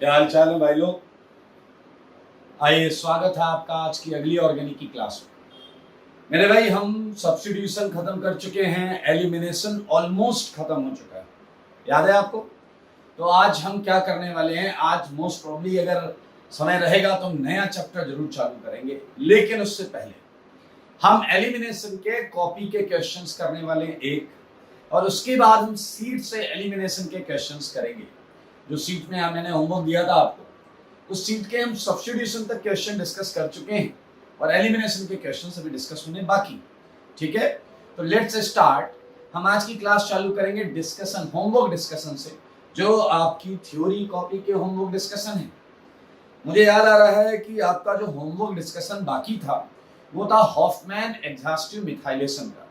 क्या हाल चाल है भाई लोग। आइए, स्वागत है आपका आज की अगली ऑर्गेनिक की क्लास में। मेरे भाई, हम सब्स्टिट्यूशन खत्म कर चुके हैं, एलिमिनेशन ऑलमोस्ट खत्म हो चुका है, याद है आपको। तो आज हम क्या करने वाले हैं, आज मोस्ट प्रोबेबली अगर समय रहेगा तो हम नया चैप्टर जरूर चालू करेंगे, लेकिन उससे पहले हम एलिमिनेशन के कॉपी के क्वेश्चंस करने वाले हैं एक, और उसके बाद हम सीट से एलिमिनेशन के क्वेश्चंस करेंगे। जो सीट में मैंने होमवर्क दिया था आपको, उस सीट के हम सब्स्टिट्यूशन तक क्वेश्चन डिस्कस कर चुके हैं और एलिमिनेशन के क्वेश्चन अभी डिस्कस होने बाकी। ठीक है, तो लेट्स स्टार्ट। हम आज की क्लास चालू करेंगे डिस्कशन, होमवर्क डिस्कशन से, जो आपकी थ्योरी कॉपी के होमवर्क डिस्कशन है। मुझे याद आ रहा है कि आपका जो होमवर्क डिस्कशन बाकी था वो था हॉफमैन एग्जॉस्टिव मिथाइलेशन का।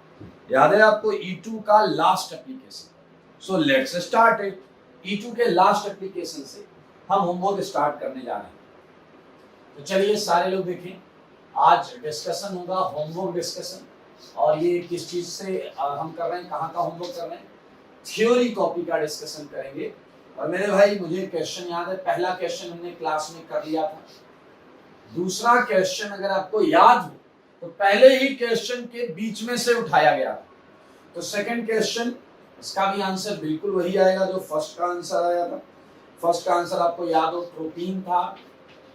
याद है आपको, E2 का last application. So let's start it. E2 के लास्ट एप्लीकेशन से हम होमवर्क स्टार्ट करने जा रहे हैं। तो चलिए सारे लोग देखें, आज डिस्कशन होगा होमवर्क डिस्कशन। और ये किस चीज से हम कर रहे हैं, कहाँ का होमवर्क कर रहे हैं, थ्योरी कॉपी का डिस्कशन करेंगे। और मेरे भाई, मुझे क्वेश्चन याद है, पहला क्वेश्चन हमने क्लास में कर लिया था। दूसरा क्वेश्चन अगर आपको याद हो तो पहले ही क्वेश्चन के बीच में से उठाया गया था। तो सेकंड क्वेश्चन, इसका भी आंसर बिल्कुल वही आएगा जो फर्स्ट का आंसर आया था। फर्स्ट का आंसर आपको याद हो, प्रोटीन था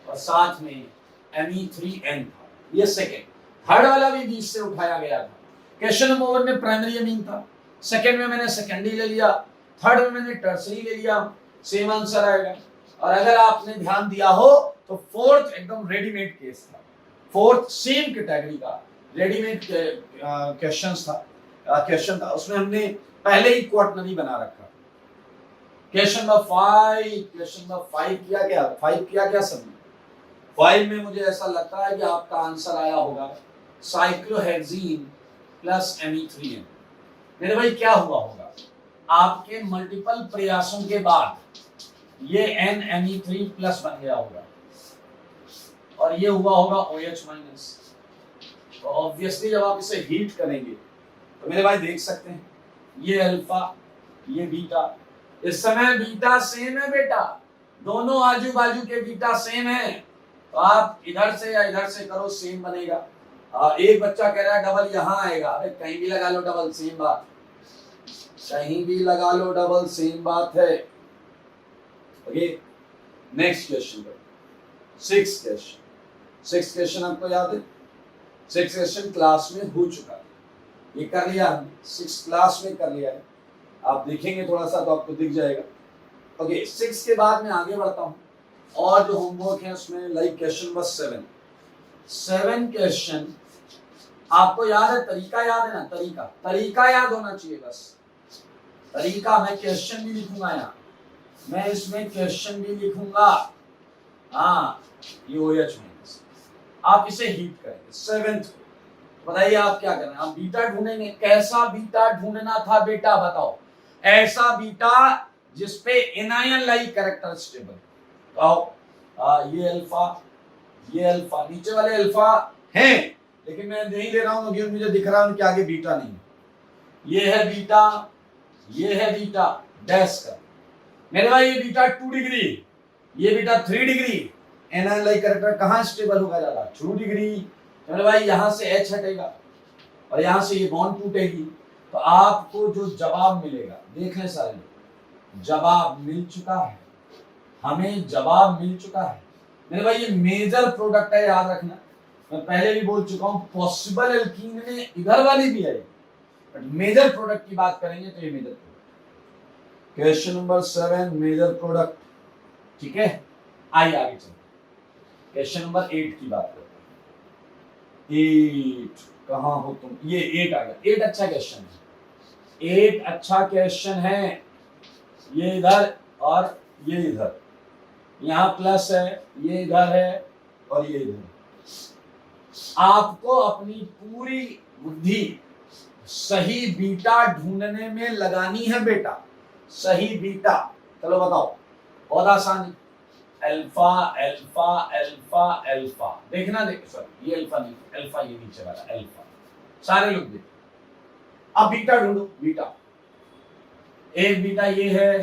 और साथ में Me3N था। ये सेकंड। थर्ड वाला भी बीच से उठाया गया था। क्वेश्चन नंबर 1 में प्राइमरी अमीन था, सेकंड में मैंने सेकेंडरी ले लिया, थर्ड में मैंने टर्सरी ले लिया, सेम आंसर आएगा। और अगर आपने ध्यान दिया हो तो फोर्थ एकदम रेडीमेड केस था, फोर्थ सेम कैटेगरी का रेडीमेड क्वेश्चन था, उसमें हमने पहले ही क्वार्टनरी बना रखा। क्वेश्चन नंबर 5 किया गया, 5 किया गया सबने। 5 में मुझे ऐसा लगता है कि आपका आंसर आया होगा साइक्लोहेक्सीन प्लस Me3N। मेरे भाई, क्या हुआ होगा, आपके मल्टीपल प्रयासों के बाद ये NMe3 प्लस बन गया होगा और ये हुआ होगा OH माइनस। तो ऑब्वियसली जब आप इसे हीट करेंगे तो मेरे भाई देख सकते हैं, ये अल्फा, ये बीटा। इस समय बीटा सेम है बेटा, दोनों आजू बाजू के बीटा सेम है। तो आप इधर से या इधर से करो, सेम बनेगा। एक बच्चा कह रहा है डबल यहाँ आएगा, अरे कहीं भी लगा लो डबल, सेम बात, कहीं भी लगा लो डबल, सेम बात है। ओके, नेक्स्ट क्वेश्चन पर, सिक्स क्वेश्चन आपको याद है, सिक्स क्वेश्चन क्लास में हो चुका है, ये कर लिया हमने, 6 क्लास में कर लिया है। आप देखेंगे थोड़ा सा तो आपको दिख जाएगा। ओके, 6 के बाद मैं आगे बढ़ता हूँ और जो होमवर्क है उसमें लाइक क्वेश्चन नंबर 7 क्वेश्चन आपको याद है, तरीका याद है ना, तरीका याद होना चाहिए बस। तरीका, मैं क्वेश्चन भी लिखूंगा यहाँ, मैं इसमें क्वेश्चन भी लिखूंगा। हाँ, ये OH माइनस, आप इसे हीट करेंगे। 7th, बताइए आप क्या करना है, आप बीटा ढूंढेंगे। कैसा बीटा ढूंढना था बेटा, बताओ। ऐसा बीटा जिसपे एनायन लाइक कैरेक्टर स्टेबल। तो ये अल्फा, नीचे वाले अल्फा हैं, लेकिन मैं नहीं ले रहा हूं क्योंकि मुझे दिख रहा है उनके आगे बीटा नहीं। ये है बीटा, ये है बीटा, डैश कर। मेरे भाई ये बीटा 2 डिग्री, ये beta 3 degree. Anion like character कहां स्टेबल होगा ज्यादा, 2 डिग्री। मेरे भाई यहां से H हटेगा और यहां से ये बॉन्ड टूटेगी, तो आपको जो जवाब मिलेगा, देख लें सारे लोग, जवाब मिल चुका है, हमें जवाब मिल चुका है। मेरे भाई ये मेजर प्रोडक्ट है, याद रखना। मैं पहले भी बोल चुका हूं, पॉसिबल एल्कीन में इधर वाली भी आएगी, बट मेजर प्रोडक्ट की बात करेंगे तो ये major product. Question number 7 major product, ठीक है। आइए आगे चलते, क्वेश्चन नंबर 8 की बात करते हैं। 8 कहां हो तुम, ये 8 आ गया। 8 अच्छा क्वेश्चन है, 8 अच्छा क्वेश्चन है। ये इधर और ये इधर, यहां प्लस है, ये इधर है और ये इधर। आपको अपनी पूरी बुद्धि सही बीटा ढूंढने में लगानी है बेटा, सही बीटा। चलो बताओ, बहुत आसान है। अल्फा अल्फा अल्फा अल्फा, देखना, देख, सॉरी ये अल्फा नहीं, अल्फा ये नीचे वाला अल्फा, सारे लोग देखो। अब बीटा ढूंढो, बीटा, एक बीटा ये है,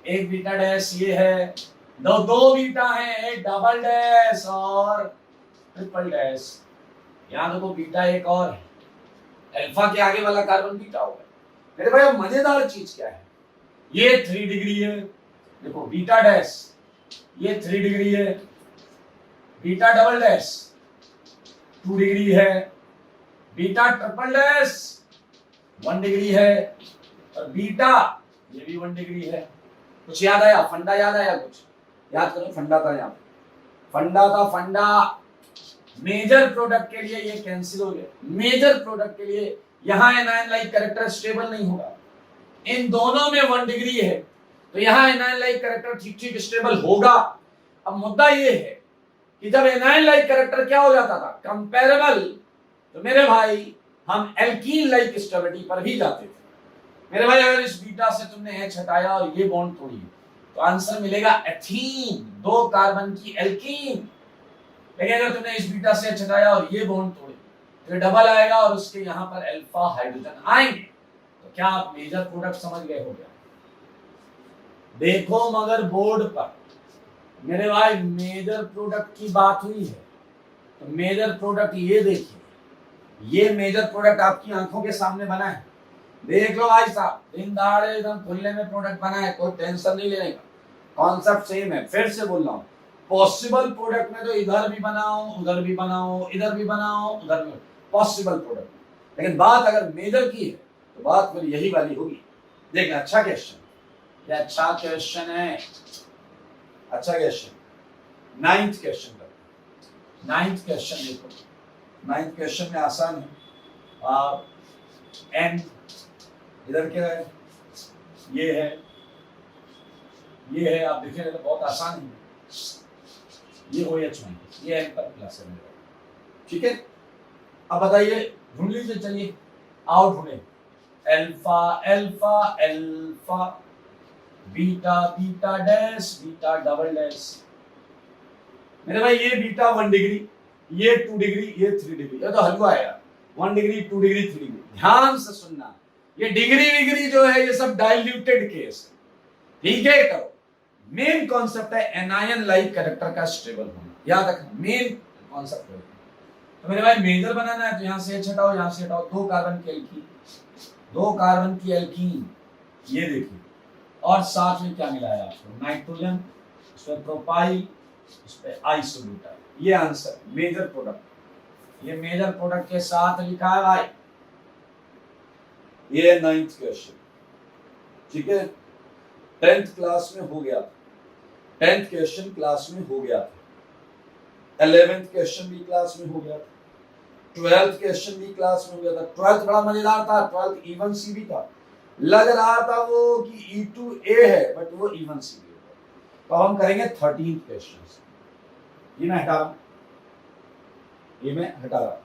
एक बीटा डैश ये है, दो बीटा है, एक डबल डैश और ट्रिपल डैश। यहां देखो बीटा एक और है, अल्फा के आगे वाला कार्बन बीटा होगा। मेरे भाई मजेदार चीज क्या है, ये 3 डिग्री है, देखो बीटा डैश ये 3 डिग्री है, बीटा डबल डैश 2 डिग्री है, बीटा ट्रिपल डैश 1 डिग्री है, और बीटा ये भी 1 डिग्री है। कुछ याद आया? फंडा याद आया? कुछ याद करो, फंडा था यहाँ पे, फंडा था फंडा। मेजर प्रोडक्ट के लिए ये कैंसिल हो गया, मेजर प्रोडक्ट के लिए यहां एनायन लाइक कैरेक्टर स्टेबल नहीं होगा, इन दोनों में 1 डिग्री है, तो यहां एनायन लाइक कैरेक्टर ठीक ठीक स्टेबल होगा। अब मुद्दा ये है कि जब एनायन लाइक कैरेक्टर क्या हो जाता था, कंपेरेबल, तो मेरे भाई हम एल्कीन लाइक स्टेबिलिटी पर भी जाते थे। मेरे भाई अगर इस बीटा से तुमने H हटाया और ये बॉन्ड तोड़ी तो आंसर मिलेगा एथीन, 2 कार्बन की एल्कीन। लेकिन अगर तुमने इस बीटा से H हटाया और ये बॉन्ड तोड़े तो डबल आएगा और उसके यहां पर अल्फा हाइड्रोजन आएंगे। तो क्या आप मेजर प्रोडक्ट समझ गए हो? क्या देखो, मगर बोर्ड पर मेरे भाई मेजर प्रोडक्ट की बात हुई है, तो मेजर प्रोडक्ट ये देखिए, ये मेजर प्रोडक्ट आपकी आंखों के सामने बना है, देख लो भाई साहब, दिन दहाड़े एकदम खुले में प्रोडक्ट बना है, कोई टेंशन नहीं लेने का, कॉन्सेप्ट सेम है। फिर से बोल रहा हूं, पॉसिबल प्रोडक्ट में तो इधर भी बनाओ, उधर भी बनाओ, इधर भी बनाओ, उधर भी, पॉसिबल प्रोडक्ट। लेकिन बात अगर मेजर की है तो बात फिर यही वाली होगी। देखना, अच्छा क्वेश्चन, ये अच्छा क्वेश्चन है, अच्छा क्वेश्चन। 9th क्वेश्चन पर, 9th क्वेश्चन देखो, 9th क्वेश्चन में आसान है। एन इधर क्या है, ये है, ये है, आप देखें तो बहुत आसान है, ये OH में, ये N पर प्लस है, ठीक है। अब बताइए, ढूंढ लीजिए, चलिए आओ ढूंढे, alpha alpha alpha, beta beta dash, beta double dash. मेरे भाई ये बीटा 1 डिग्री, ये 2 डिग्री, ये 3 डिग्री, ये तो हलवा है यार, 1 डिग्री 2 डिग्री 3 डिग्री। ध्यान से सुनना, ये डिग्री विग्री जो है ये सब डाइल्यूटेड केस है, ठीक है। करो, मेन कॉन्सेप्ट है एनायन लाइक कैरेक्टर का स्टेबल होना, याद रखना, मेन कॉन्सेप्ट है। तो मेरे भाई मेजर बनाना है तो यहां से H हटाओ, यहां से हटाओ, 2 कार्बन की एल्कीन, 2 कार्बन की एल्कीन, ये देखिए, और साथ में क्या मिलाया आपको, नाइट्रोजन, इस पे प्रोपाइल, इस पे आइसोब्यूटाइल। ये आंसर मेजर प्रोडक्ट, ये मेजर प्रोडक्ट के साथ लिखा है भाई। ये 9th क्वेश्चन, ठीक है। 10th क्लास में हो गया, 10th क्वेश्चन क्लास में हो गया, 11th क्वेश्चन भी क्लास में हो गया, 12th क्वेश्चन भी क्लास में हो गया था। 12th बड़ा मजेदार था, 12th इवन सी भी था, लग रहा था वो कि E2A है, बट वो इवन सी भी होगा। तो हम करेंगे 13th क्वेश्चन, ये मैं हटा रहा हूं, ये मैं हटा रहा हूं।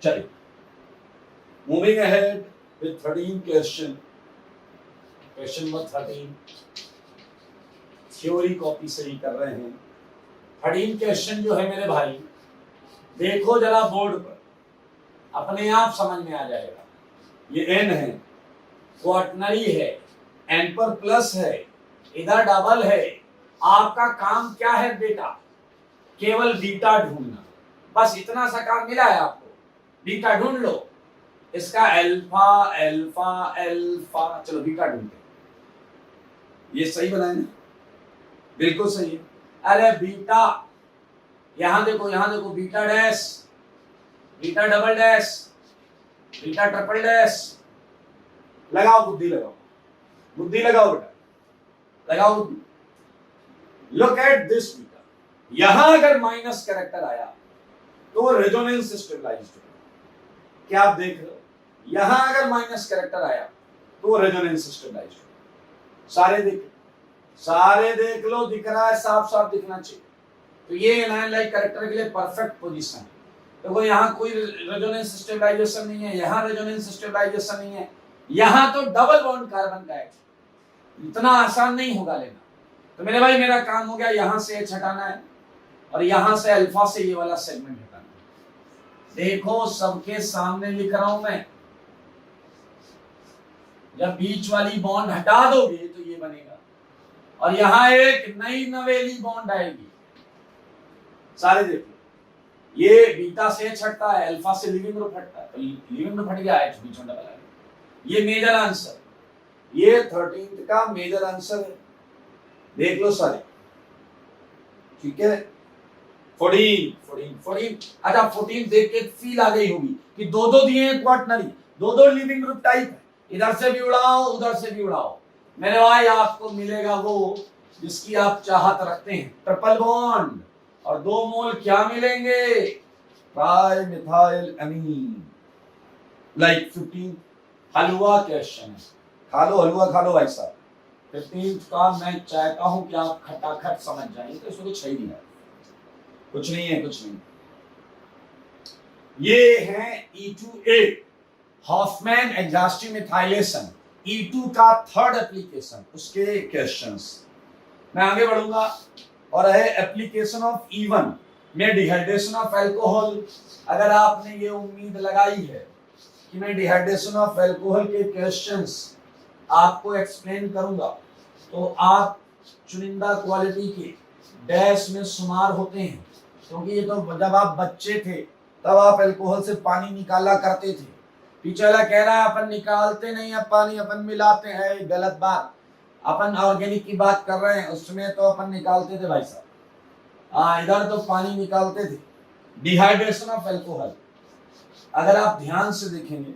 चलिए, moving ahead with 13 question, question number 13, theory copy से ही कर रहे हैं। 13 क्वेश्चन जो है मेरे भाई, देखो जरा बोर्ड पर, अपने आप समझ में आ जाएगा। ये N है, क्वाटनरी है, N पर प्लस है, इधर डबल है। आपका काम क्या है बेटा, केवल बीटा ढूंढना, बस इतना सा काम मिला है आपको, बीटा ढूंढ लो। इसका अल्फा अल्फा अल्फा, चलो बीटा ढूंढते हैं। ये सही बनाए ना, बिल्कुल सही है। अरे बीटा, यहां देखो beta dash, beta double dash, beta triple dash. लगाओ बुद्धि, लगाओ बुद्धि, लगाओ बेटा, लगाओ बुद्धि। लुक एट दिस बीटा, यहां अगर माइनस कैरेक्टर आया तो रेजोनेंस स्टेबलाइज्ड होगा। क्या आप देख रहे हो, यहां अगर माइनस कैरेक्टर आया तो रेजोनेंस स्टेबलाइज्ड होगा। सारे देख लो, दिख रहा है, साफ साफ दिखना चाहिए। तो ये एनायन लाइक कैरेक्टर के लिए परफेक्ट पोजीशन है। देखो यहाँ कोई रेजोनेंस स्टेबलाइजेशन नहीं है, यहाँ रेजोनेंस स्टेबलाइजेशन नहीं है, यहाँ तो डबल बॉन्ड कार्बन का है। इतना आसान नहीं होगा लेना। तो मेरे भाई मेरा काम हो गया, यहां से H हटाना है और यहां से अल्फा से ये वाला सेगमेंट हटाना। देखो सबके सामने लिख रहा हूं मैं, जब बीच वाली बॉन्ड हटा दोगे तो ये बनेगा और यहां एक नई नवेली बॉन्ड आएगी। सारे देखो, ये बीटा से H हटता है, अल्फा से लिविंग ग्रुप हटता है, तो लिविंग ग्रुप हट गया, H बीच में डबल आ गया। ये मेजर आंसर, ये 13th का मेजर आंसर है। देख लो सारे, ठीक है। 14 अच्छा 14 देख के फील आ गई होगी कि दो दो दिए हैं क्वार्टनरी, दो दो लिविंग ग्रुप टाइप है, इधर से भी उड़ाओ उधर से भी उड़ाओ। मेरे भाई आपको मिलेगा वो जिसकी आप चाहत रखते हैं, ट्रिपल बॉन्ड, और 2 मोल क्या मिलेंगे, ट्राई मिथाइल अमीन। लाइक 15 हलवा क्वेश्चन है, खा लो हलवा, खा लो भाई साहब। 15 का मैं चाहता हूं कि आप खटाखट समझ जाएंगे, तो इसमें कुछ है ही नहीं है, कुछ नहीं है, कुछ नहीं। ये है E2A Hoffmann exhaustive methylation, E2 का 3rd एप्लीकेशन, उसके क्वेश्चंस मैं आगे बढ़ूंगा। और है एप्लीकेशन ऑफ E1 में डिहाइड्रेशन ऑफ अल्कोहल। अगर आपने ये उम्मीद लगाई है कि मैं डिहाइड्रेशन ऑफ अल्कोहल के क्वेश्चंस आपको एक्सप्लेन करूंगा, तो आप चुनिंदा क्वालिटी के डैश में शुमार होते हैं, क्योंकि ये तो जब आप बच्चे थे तब आप अल्कोहल से पानी निकाला करते थे। पीछे वाला कह रहा है अपन निकालते नहीं है पानी, अपन मिलाते हैं, गलत बात। अपन ऑर्गेनिक की बात कर रहे हैं, उसमें तो अपन निकालते थे भाई साहब। इधर तो पानी निकालते थे। डिहाइड्रेशन ऑफ अल्कोहल, अगर आप ध्यान से देखेंगे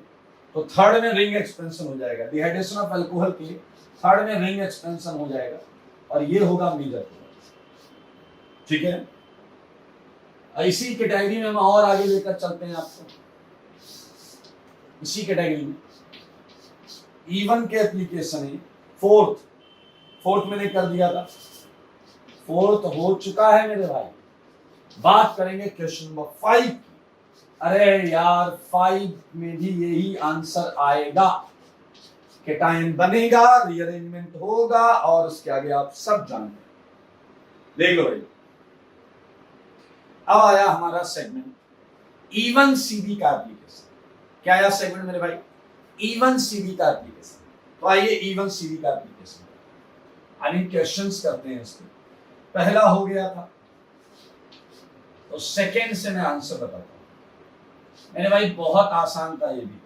तो 3rd में रिंग एक्सपेंशन हो जाएगा, डिहाइड्रेशन ऑफ अल्कोहल के 3rd में रिंग एक्सपेंशन हो जाएगा, और ये होगा मेजर, ठीक है। इसी कैटेगरी में हम और आगे लेकर चलते हैं आपको। इसी कैटेगरी में E1 के एप्लीकेशन है, 4th मैंने कर दिया था, 4th हो चुका है मेरे भाई। बात करेंगे क्वेश्चन नंबर 5। अरे यार 5 में भी यही आंसर आएगा, केटायन बनेगा, रीअरेंजमेंट होगा, और उसके आगे आप सब जानते हैं। देख लो भाई, अब आया हमारा सेगमेंट E1CB का एप्लीकेशन। क्या आया सेगमेंट मेरे भाई, E1CB का एप्लीकेशन। तो आइए E1CB का एप्लीकेशन, आई मीन क्वेश्चंस करते हैं इसके। पहला हो गया था, तो सेकंड से मैं आंसर बताता हूं मेरे भाई। बहुत आसान था ये भी,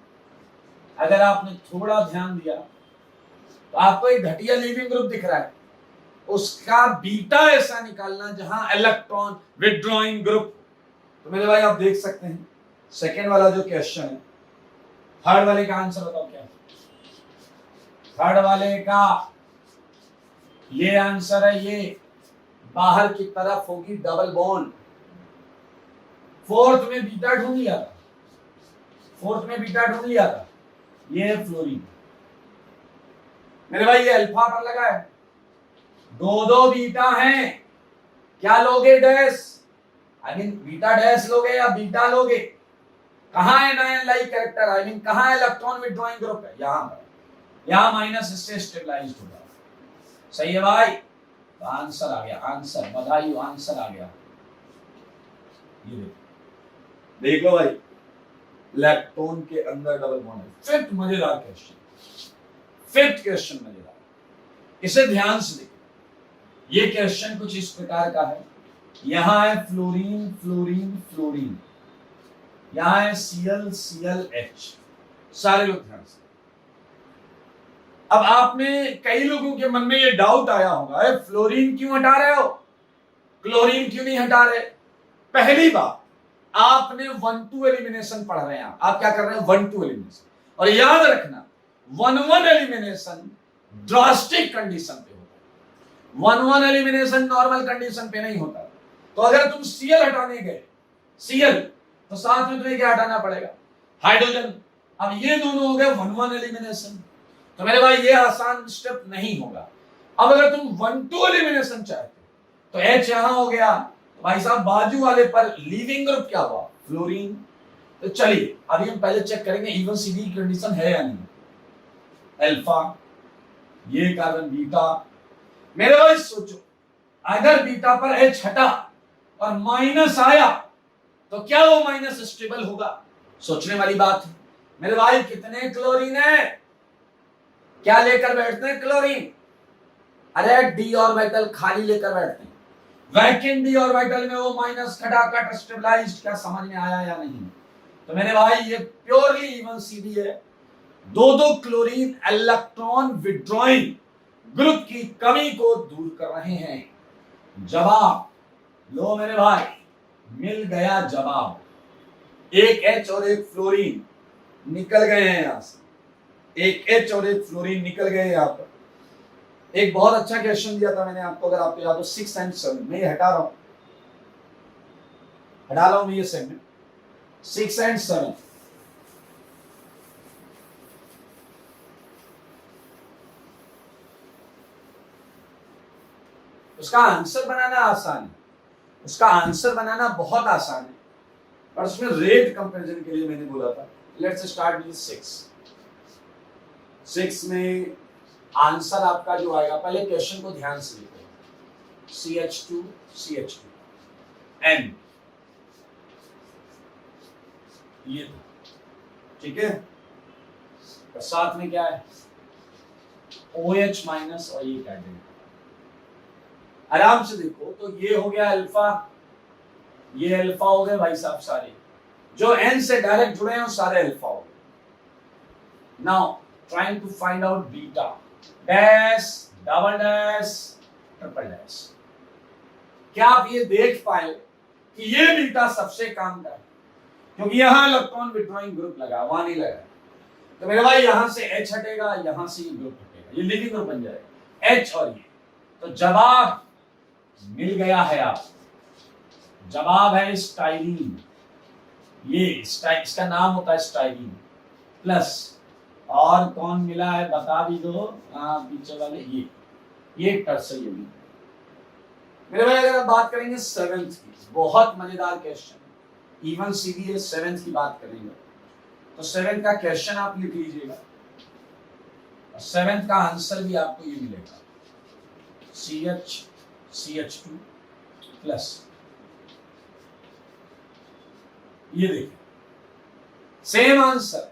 अगर आपने थोड़ा ध्यान दिया तो आपको एक घटिया लिविंग ग्रुप दिख रहा है, उसका बीटा ऐसा निकालना जहां इलेक्ट्रॉन विथड्रॉइंग ग्रुप। तो मेरे भाई आप देख सकते हैं सेकेंड वाला जो क्वेश्चन है, 3rd वाले का आंसर बताओ क्या है। 3rd वाले का ये आंसर है, ये बाहर की तरफ होगी डबल बॉन्ड। 4th में बीटा ढूंढ लिया था, 4th में बीटा ढूंढ लिया था, ये है फ्लोरीन। मेरे भाई ये अल्फा पर लगा है, 2 बीटा हैं, क्या लोगे dash, I mean beta dash लोगे या बीटा लोगे। कहां है nine like character, I mean कहां है इलेक्ट्रॉन विथड्रॉइंग ग्रुप है, यहां पर, यहां माइनस से स्टेबलाइज्ड होगा। सही है भाई, तो आंसर आ गया, आंसर, बधाई, आंसर आ गया। ये देख लो भाई, इलेक्ट्रॉन के अंदर डबल बॉन्ड है। 5th मजेदार क्वेश्चन, 5th क्वेश्चन मजेदार, इसे ध्यान से देखिए। ये क्वेश्चन कुछ इस प्रकार का है, यहां है फ्लोरीन फ्लोरीन फ्लोरीन, यहां है ClClH। सारे लोग ध्यान से। अब आप में कई लोगों के मन में ये डाउट आया होगा, फ्लोरीन क्यों हटा रहे हो, क्लोरीन क्यों नहीं हटा रहे। पहली बात, आपने 1-2 एलिमिनेशन पढ़ रहे हैं, आप क्या कर रहे हैं, 1-2 एलिमिनेशन। और याद रखना 1-1 एलिमिनेशन ड्रास्टिक कंडीशन पे होता है, 1-1 एलिमिनेशन नॉर्मल कंडीशन पे नहीं होता। तो अगर तुम Cl हटाने गए, Cl, तो साथ में तुम्हें क्या हटाना पड़ेगा, हाइड्रोजन। अब ये दोनों हो गए 1-1 एलिमिनेशन, तो मेरे भाई ये आसान स्टेप नहीं होगा। अब अगर तुम 1-2 एलिमिनेशन चाहते तो H यहां हो गया, तो भाई साहब बाजू वाले पर लिविंग ग्रुप क्या हुआ, फ्लोरीन। तो चलिए अभी हम पहले चेक करेंगे E1CB की कंडीशन है या नहीं। अल्फा, ये कार्बन बीटा। मेरे भाई सोचो, अगर बीटा पर H हटा और माइनस आया तो क्या वो माइनस स्टेबल होगा? सोचने वाली बात है मेरे भाई। कितने क्लोरीन है, क्या लेकर बैठते हैं क्लोरीन? अरे डी ऑर्बिटल खाली लेकर बैठते हैं। वैक्यूम डी ऑर्बिटल में वो माइनस खटाखट स्टेबलाइज्ड। क्या समझ में आया या नहीं? तो मेरे भाई ये प्योरली इवन सीडी है। दो दो क्लोरीन इलेक्ट्रॉन विड्रॉइंग ग्रुप की कमी को दूर कर रहे हैं। जवाब लो मेरे भाई, मिल गया जवाब। एक एच और एक फ्लोरीन निकल गए हैं यहां से, एक एच और एक फ्लोरीन निकल गए यहां पर। एक बहुत अच्छा क्वेश्चन दिया था मैंने आपको, अगर आपको याद हो, 6 एंड 7 में हटा रहा हूं मैं ये सेगमेंट 6 एंड 7। उसका आंसर बनाना आसान है, उसका आंसर बनाना बहुत आसान है, और उसमें रेट कंपैरिजन के लिए मैंने बोला था लेट्स स्टार्ट विद 6 में आंसर आपका जो आएगा, पहले क्वेश्चन को ध्यान से लिखो। CH2 N, ये ठीक है। तो साथ में क्या है OH माइनस और ये कैटेगरी। आराम से देखो तो ये हो गया अल्फा, ये अल्फा हो गए भाई साहब सारे, जो N से डायरेक्ट जुड़े हैं वो सारे अल्फा हो गए। Now trying to find out beta, dash double dash triple dash. क्या आप ये देख पाए कि ये बीटा सबसे काम का है? क्योंकि यहां इलेक्ट्रॉन विड्रॉइंग ग्रुप लगा, वहां नहीं लगा। तो मेरे भाई यहां से H हटेगा, यहां से ये ग्रुप हटेगा, ये लिविंग ग्रुप बन जाएगा H और ये। तो जवाब मिल गया है आप, जवाब है स्टाइरीन। ये इसका नाम होता है स्टाइरीन प्लस। और कौन मिला है बता भी दो, पीछे वाले ये टर्सरी भी। मेरे भाई अगर आप बात करेंगे 7th की, बहुत मजेदार क्वेश्चन, इवन सीधी है, 7th की बात करेंगे तो 7th का क्वेश्चन आप लिख लीजिएगा, और 7th का आंसर भी आपको ये मिलेगा CH2 प्लस। ये देखिए सेम आंसर।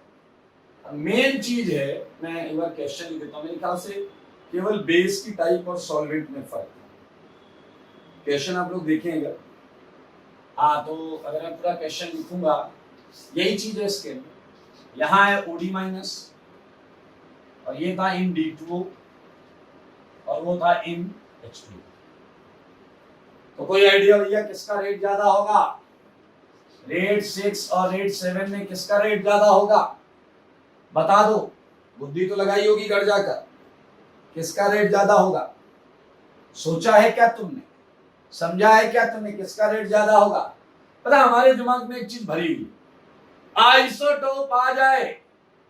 मेन चीज है, मैं एक बार क्वेश्चन लिख देता हूं, मेरे ख्याल से केवल बेस की टाइप और सॉल्वेंट में फर्क है। क्वेश्चन आप लोग देखेंगे, तो अगर मैं पूरा क्वेश्चन लिखूंगा यही चीज है इसके में। यहां है OD माइनस, और ये था इन D2O, और वो था इन H2O। तो कोई आइडिया भैया किसका रेट ज्यादा होगा? रेट 6 और रेट 7 में किसका रेट ज्यादा होगा? बता दो, बुद्धि तो लगाई होगी घर जाकर, किसका रेट ज्यादा होगा? सोचा है क्या तुमने, समझा है क्या तुमने किसका रेट ज्यादा होगा? पता हमारे दिमाग में एक चीज भरी हुई, आइसोटोप आ जाए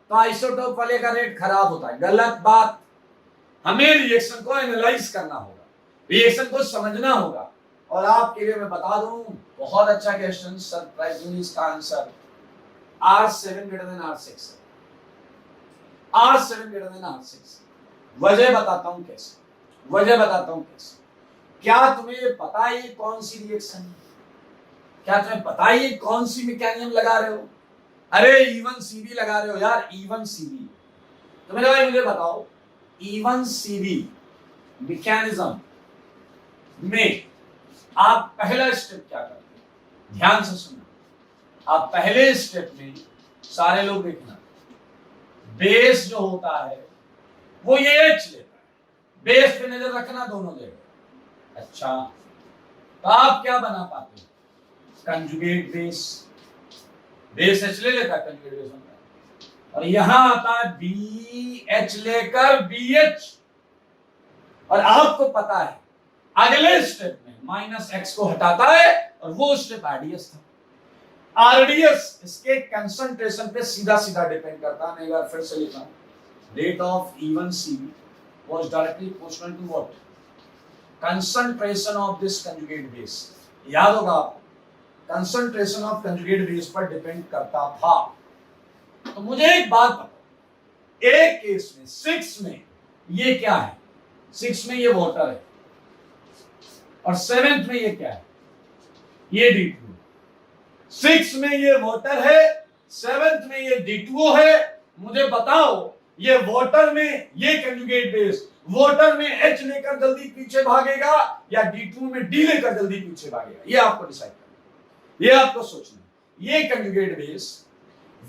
तो आइसोटोप वाले का रेट खराब होता है। गलत बात। हमें रिएक्शन को एनालाइज करना होगा, रिएक्शन को समझना होगा। और आपके लिए मैं बता दूं, बहुत अच्छा क्वेश्चन, सरप्राइजिंगली इसका answer R7 greater than R6, R7 greater than R6। वजह बताता हूं कैसे, वजह बताता हूं कैसे। क्या तुम्हें पता है ये कौन सी रिएक्शन है? क्या तुम्हें पता है ये कौन सी मैकेनिज्म लगा रहे हो? अरे इवन सीबी लगा रहे हो यार, इवन सीबी। तो मेरे भाई मुझे बताओ, इवन सीबी मैकेनिज्म में आप पहला स्टेप क्या करते हैं? ध्यान से सुनना। आप पहले स्टेप में सारे लोग देखना, बेस जो होता है वो ये H लेता है, बेस पे नजर रखना दोनों जगह। अच्छा, तो आप क्या बना पाते हो? कंजुगेट बेस, बेस H ले लेता है, कंजुगेट बेस बनता है। और यहां आता है BH लेकर BH, और आपको पता है अगले स्टेप में -X को हटाता है, और वो स्टेप RDS था। RDS इसके कंसंट्रेशन पे सीधा सीधा डिपेंड करता है। मैं एक बार फिर से लिखता हूं, rate of even CB was directly proportional to what? Concentration of this conjugate base। याद होगा आपको, कंसंट्रेशन ऑफ कंजुगेट बेस पर डिपेंड करता था। तो मुझे एक बात बताओ, एक केस में 6 में ये क्या है? 6 में ये वाटर है, और 7th में ये क्या है? ये D2, 6 में ये वाटर है, 7th में ये D2O है। मुझे बताओ ये वाटर में ये कंजुगेट बेस वाटर में H लेकर जल्दी पीछे भागेगा या D2 में D लेकर जल्दी पीछे भागेगा, ये आपको डिसाइड करना, ये आपको सोचना। ये कंजुगेट बेस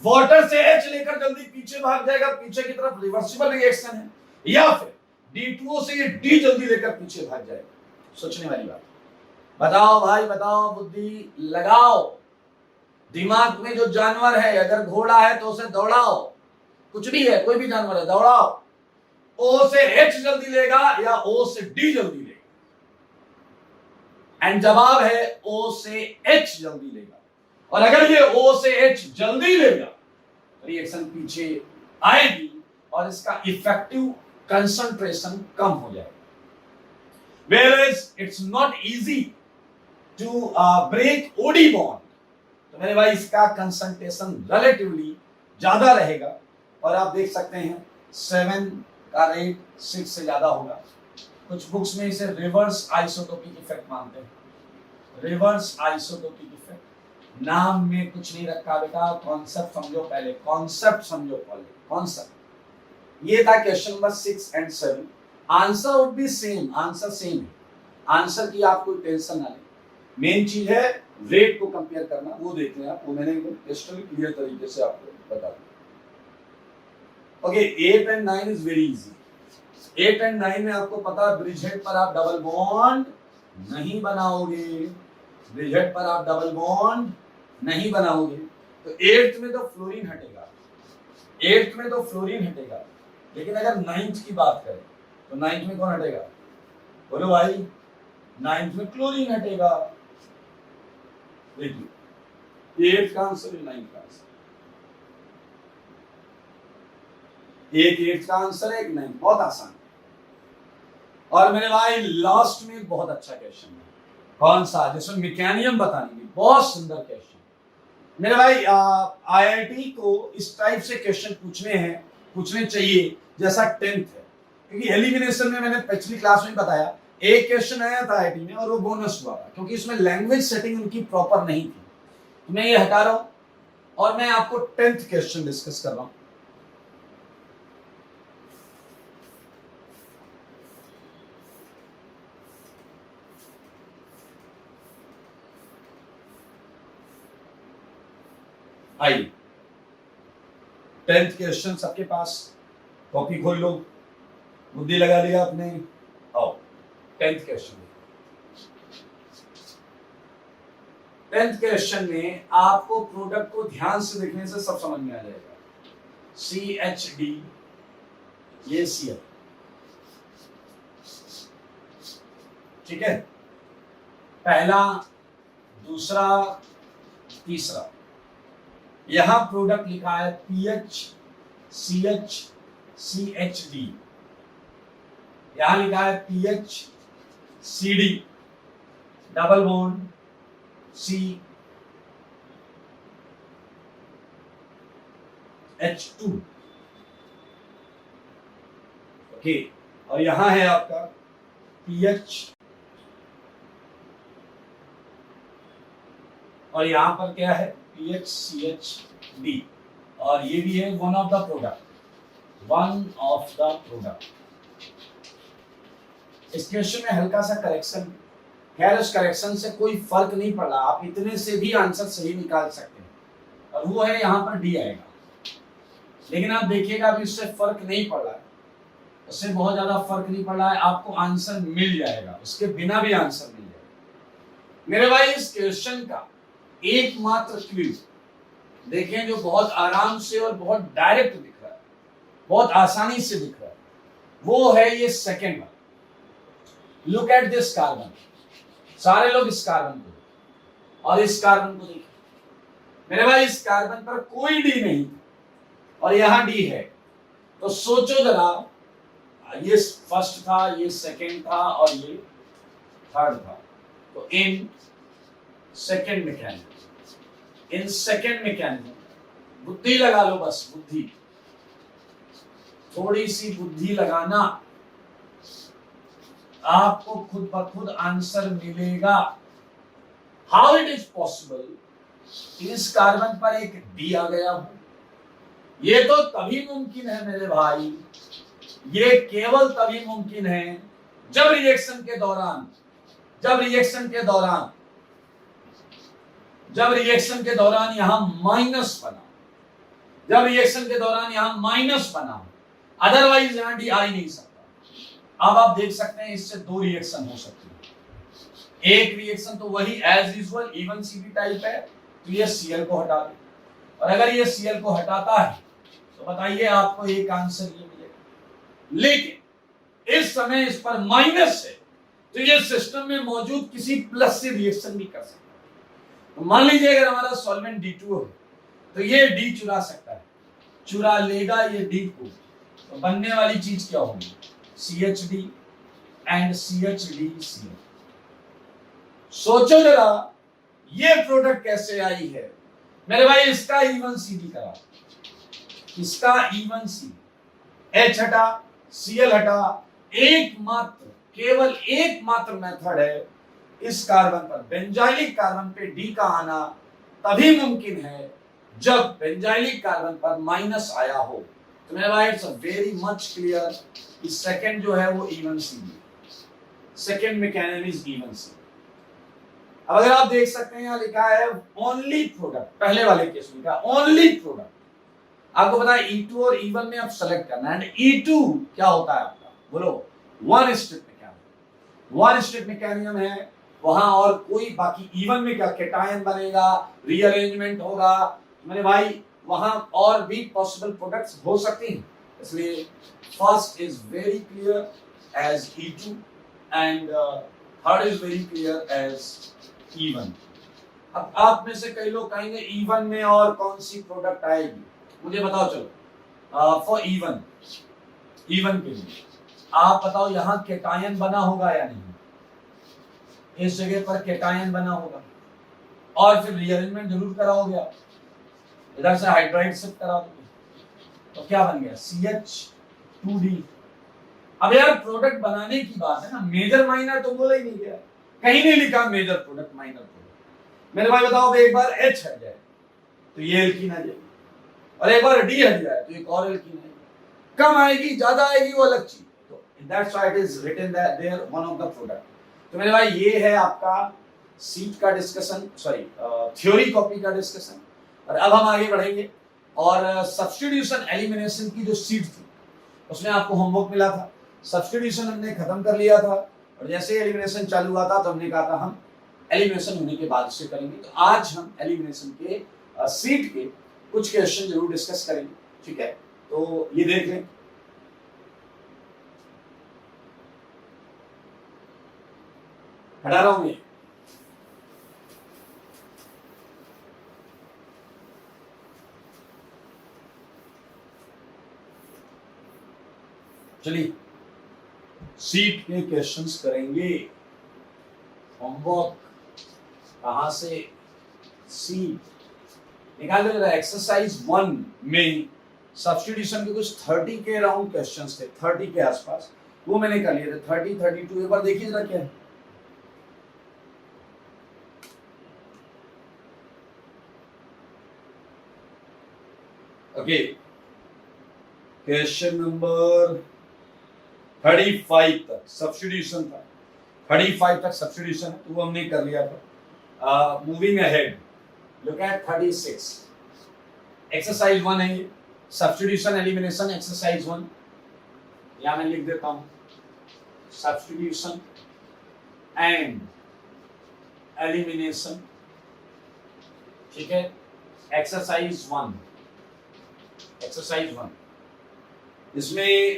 वाटर से H लेकर जल्दी पीछे भाग जाएगा, पीछे की तरफ रिवर्सिबल रिएक्शन है, या फिर D2O से ये D जल्दी लेकर पीछे भाग जाएगा। सोचने वाली बात। बताओ भाई बताओ, बुद्धि लगाओ। दिमाग में जो जानवर है, अगर घोड़ा है तो उसे दौड़ाओ, कुछ भी है कोई भी जानवर है दौड़ाओ। O से H जल्दी लेगा या O से D जल्दी लेगा? एंड जवाब है O से H जल्दी लेगा। और अगर ये O से H जल्दी लेगा रिएक्शन पीछे आएगी और इसका इफेक्टिव कंसंट्रेशन कम हो जाएगा। Whereas it's not easy to break OD bond, तो मेरे भाई इसका कंसंट्रेशन रिलेटिवली ज्यादा रहेगा। और आप देख सकते हैं 7 का रेट 6 से ज्यादा होगा। कुछ बुक्स में इसे रिवर्स आइसोटोपिक इफेक्ट मानते हैं। रिवर्स आइसोटोपिक इफेक्ट नाम में कुछ नहीं रखा बेटा, कॉन्सेप्ट समझो पहले, कॉन्सेप्ट समझो पहले, कॉन्सेप्ट। ये था question number 6 and 7। Answer would be same, answer same है। आंसर की आप कोई टेंशन ना लें, मेन चीज है रेट को कंपेयर करना, वो देख लें आप, वो मैंने क्रिस्टल क्लियर तरीके से आपको बता दिया। Okay 8 and 9 is very easy. 8 and 9 में आपको पता है ब्रिजहेड पर आप डबल बॉन्ड नहीं बनाओगे, ब्रिजहेड पर आप डबल बॉन्ड नहीं बनाओगे। तो 8th में तो फ्लोरीन हटेगा, 8th में तो फ्लोरीन हटेगा। लेकिन अगर 9th की बात करें तो 9th में कौन हटेगा? बोलो भाई, 9th में क्लोरीन हटेगा। देखिए 8th का आंसर है 9th का आंसर, एक 8th का आंसर है, एक 9th, बहुत आसान। और मेरे भाई लास्ट में एक बहुत अच्छा क्वेश्चन है, कौन सा? जिसमें मैकेनिज्म बतानी है, बहुत सुंदर क्वेश्चन। मेरे भाई आईआईटी को इस टाइप से क्वेश्चन पूछने चाहिए जैसा 10th है, क्योंकि एलिमिनेशन में मैंने पिछली क्लास में बताया एक क्वेश्चन आया था आईआईटी में और वो बोनस हुआ था, क्योंकि इसमें लैंग्वेज सेटिंग उनकी प्रॉपर नहीं थी। तो मैं ये हटा रहा हूं और मैं आपको 10th क्वेश्चन डिस्कस कर रहा हूं। आइए 10th क्वेश्चन सबके पास, कॉपी खोल लो, बुद्धि लगा लिया आपने। आओ 10th क्वेश्चन। 10th क्वेश्चन में आपको प्रोडक्ट को ध्यान से देखने से सब समझ में आ जाएगा। CHD, ये Cl, ठीक है, पहला, दूसरा, तीसरा। यहां प्रोडक्ट लिखा है PH CH CHD, यहां लिखा है PH CD double bond C H2, okay. और यहां है आपका PH, और यहां पर क्या है? PHCHD, और ये भी है वन ऑफ द प्रोडक्ट। इस क्वेश्चन में हल्का सा करेक्शन, खैर उस करेक्शन से कोई फर्क नहीं पड़ रहा, आप इतने से भी आंसर सही निकाल सकते हैं, और वो है यहाँ पर D आएगा। लेकिन आप देखिएगा अभी उससे फर्क नहीं पड़ रहा है, उससे बहुत ज्यादा फर्क नहीं पड़ रहा है, आपको आंसर मिल जाएगा, उसके बिना भी आंसर मिल जाएगा। मेरे भाई इस क्वेश्चन का एकमात्र क्लू देखें जो बहुत आराम से और बहुत डायरेक्ट दिख रहा है, बहुत आसानी से दिख रहा है, वो है ये second one. Look at this carbon, सारे लोग इस कार्बन को और इस कार्बन को देखें। मेरे भाई इस कार्बन पर कोई डी नहीं और यहां डी है, तो सोचो जरा, ये फर्स्ट था, ये सेकेंड था और ये थर्ड था। तो इन सेकेंड मैकेनिज्म बुद्धि लगा लो, बस बुद्धि, थोड़ी सी बुद्धि लगाना, आपको खुद ब खुद आंसर मिलेगा। हाउ इट इज पॉसिबल इस कार्बन पर एक डी आ गया हो? ये तो तभी मुमकिन है मेरे भाई, ये केवल तभी मुमकिन है जब रिएक्शन के दौरान यहां माइनस बना, अदरवाइज यहां डी आ ही नहीं सकता। अब आप देख सकते हैं इससे दो रिएक्शन हो सकती है। एक रिएक्शन तो वही as usual E one CB type है, तो ये Cl को हटा दे, और अगर ये Cl को हटाता है तो बताइए आपको एक आंसर ये मिलेगा। लेकिन इस समय इस पर माइनस है, तो ये सिस्टम में मौजूद किसी प्लस से रिएक्शन भी कर सकता है। तो मान लीजिए अगर हमारा सॉल्वेंट D2 है, तो ये D चुरा सकता है, चुरा लेगा ये D को, तो बनने वाली चीज क्या होगी? CHD and CHDCl। सोचो जरा ये प्रोडक्ट कैसे आई है मेरे भाई। इसका इवन सीडी करा, इसका इवन सी, H हटा, Cl हटा, केवल एकमात्र मेथड है इस कार्बन पर, बेंजाइलिक कार्बन पे डी का आना तभी मुमकिन है जब बेंजाइलिक कार्बन पर माइनस आया हो। तो मेरे भाई इट्स वेरी मच क्लियर कि सेकंड जो है वो इवन सी है, सेकंड मैकेनिज्म इज इवन सी। अब अगर आप देख सकते हैं यहां लिखा है ओनली प्रोडक्ट, पहले वाले केस में लिखा ओनली प्रोडक्ट। आपको पता है E2 और E1 में आप सेलेक्ट करना है। E2 क्या होता है आपका, बोलो? वन स्टेट मैकेनिज्म है वहां, और कोई बाकी E1 में क्या कैटायन बनेगा, रीअरेंजमेंट होगा मेरे भाई, वहां और भी पॉसिबल प्रोडक्ट्स हो सकती हैं। इसलिए first is very clear as E2 and third is very clear as E1। अब आप में से कई लोग कहेंगे E1 में और कौन सी प्रोडक्ट आएगी, मुझे बताओ। चलो फॉर E1 के लिए आप बताओ यहां कैटायन बना होगा या नहीं? इस जगह पर कैटायन बना होगा, और फिर रीअरेंजमेंट जरूर कराओगे आप, इधर से हाइड्राइड शिफ्ट करा दोगे, तो क्या बन गया? CH2D। अब यार प्रोडक्ट बनाने की बात है ना, मेजर माइनर तो बोला ही नहीं गया, कहीं नहीं लिखा मेजर प्रोडक्ट माइनर प्रोडक्ट। मेरे भाई बताओ एक बार H हट जाए तो ये एल्कीन आ जाएगी, और एक बार D हट जाए तो एक और एल्कीन आएगी। कम आएगी ज्यादा आएगी वो अलग चीज, तो that's why it is written there one of the product. तो मेरे भाई ये है आपका सीट का डिस्कशन, सॉरी थ्योरी कॉपी का डिस्कशन। और अब हम आगे बढ़ेंगे, और सब्स्टिट्यूशन एलिमिनेशन की जो सीट थी उसमें आपको होमवर्क मिला था, सब्स्टिट्यूशन हमने खत्म कर लिया था, और जैसे एलिमिनेशन चालू हुआ था तो हमने कहा था हम एलिमिनेशन होने के बाद इसे करेंगे। तो आज हम एलिमिनेशन के सीट के कुछ क्वेश्चन जरूर डिस्कस करेंगे, ठीक है? तो ये देख लें। हटा रहा हूं ये, चलिए सीट के क्वेश्चंस करेंगे। होमवर्क कहां से? सीट निकाल दो। एक्सरसाइज 1 में सब्स्टिट्यूशन के कुछ 30 के राउंड क्वेश्चंस थे, 30 के आसपास, वो मैंने कर लिए थे। 30, 32 एक बार देखिए जरा क्या है। ओके, क्वेश्चन नंबर 35 तक सब्स्टिट्यूशन था, 35 तक सब्स्टिट्यूशन तो वो हमने कर लिया था। Moving ahead, look at 36। Exercise 1 है ये, सब्स्टिट्यूशन एलिमिनेशन एक्सरसाइज 1। यहां मैं लिख देता हूं सब्स्टिट्यूशन एंड एलिमिनेशन, ठीक है? एक्सरसाइज 1, एक्सरसाइज 1, इसमें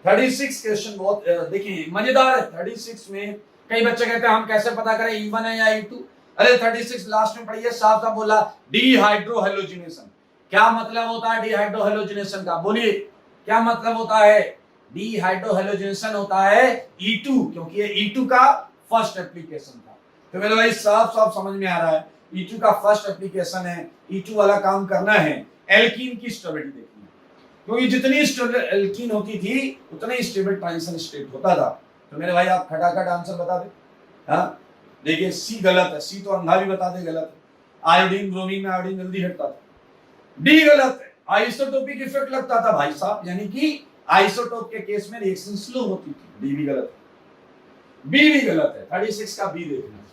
36 क्वेश्चन बहुत देखिए मजेदार है। 36 में कई बच्चे कहते हैं हम कैसे पता करें E1 है या E2? अरे 36 लास्ट में पढ़िए, साफ साफ बोला डिहाइड्रोहेलोजिनेशन। क्या मतलब होता है डिहाइड्रोहेलोजिनेशन का? बोलिए क्या मतलब होता है? डिहाइड्रोहेलोजिनेशन होता है E2, क्योंकि ये E2 का फर्स्ट एप्लीकेशन था। तो मेरे भाई साफ साफ समझ में आ रहा है, E2 का फर्स्ट एप्लीकेशन है, E2 वाला काम करना है, एल्कीन की स्टेबिलिटी देखनी है, क्योंकि जितनी स्टेबल एल्कीन होती थी उतना ही स्टेबल ट्रांजिशन स्टेट होता था। तो मेरे भाई आप खटाखट आंसर बता दे। हाँ देखिए सी गलत है, सी तो अंधा भी बता दे गलत है। आयोडीन ब्रोमीन में आयोडीन जल्दी हटता था। डी गलत है, आइसोटोपिक इफेक्ट लगता था भाई साहब, यानी कि आइसोटोप के केस में रिएक्शन स्लो होती थी। डी भी गलत है। बी भी गलत है। 36 का बी देखना,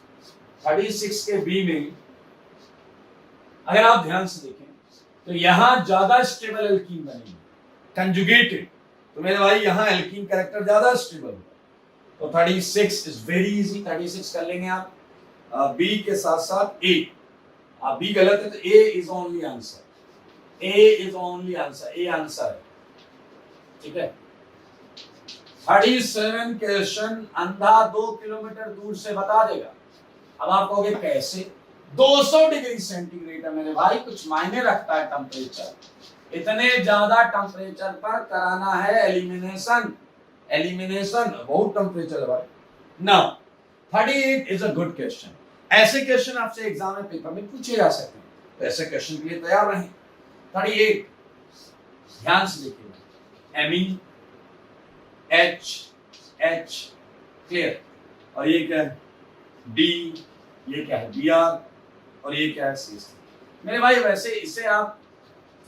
36 के बी में अगर आप ध्यान से देखें तो यहां ज्यादा स्टेबल एल्कीन बनेगी, कंजुगेटेड, तो मेरे भाई यहां एल्कीन कैरेक्टर ज्यादा स्टेबल होगा। तो 36 इज वेरी इजी, 36 कर लेंगे आप। बी के साथ साथ ए, आप बी गलत है तो A is only answer, A is only answer, A answer है, ठीक है। 37 क्वेश्चन अंधा 2 किलोमीटर दूर से बता देगा। अब आप कहोगे कैसे? 200 डिग्री सेंटीग्रेड है मेरे भाई, कुछ मायने रखता है टेम्परेचर, इतने ज्यादा टेम्परेचर पर कराना है एलिमिनेशन, एलिमिनेशन बहुत टेम्परेचर है भाई ना। 38 इज अ गुड क्वेश्चन। ऐसे क्वेश्चन आपसे एग्जाम में पेपर में पूछे जा सकते हैं, तो ऐसे क्वेश्चन के लिए तैयार रहें। 38 ध्यान से देखिए, एमी एच एच क्लियर, और ये क्या है डी, ये क्या है बी आर, और ये क्या है सी। मेरे भाई वैसे इसे आप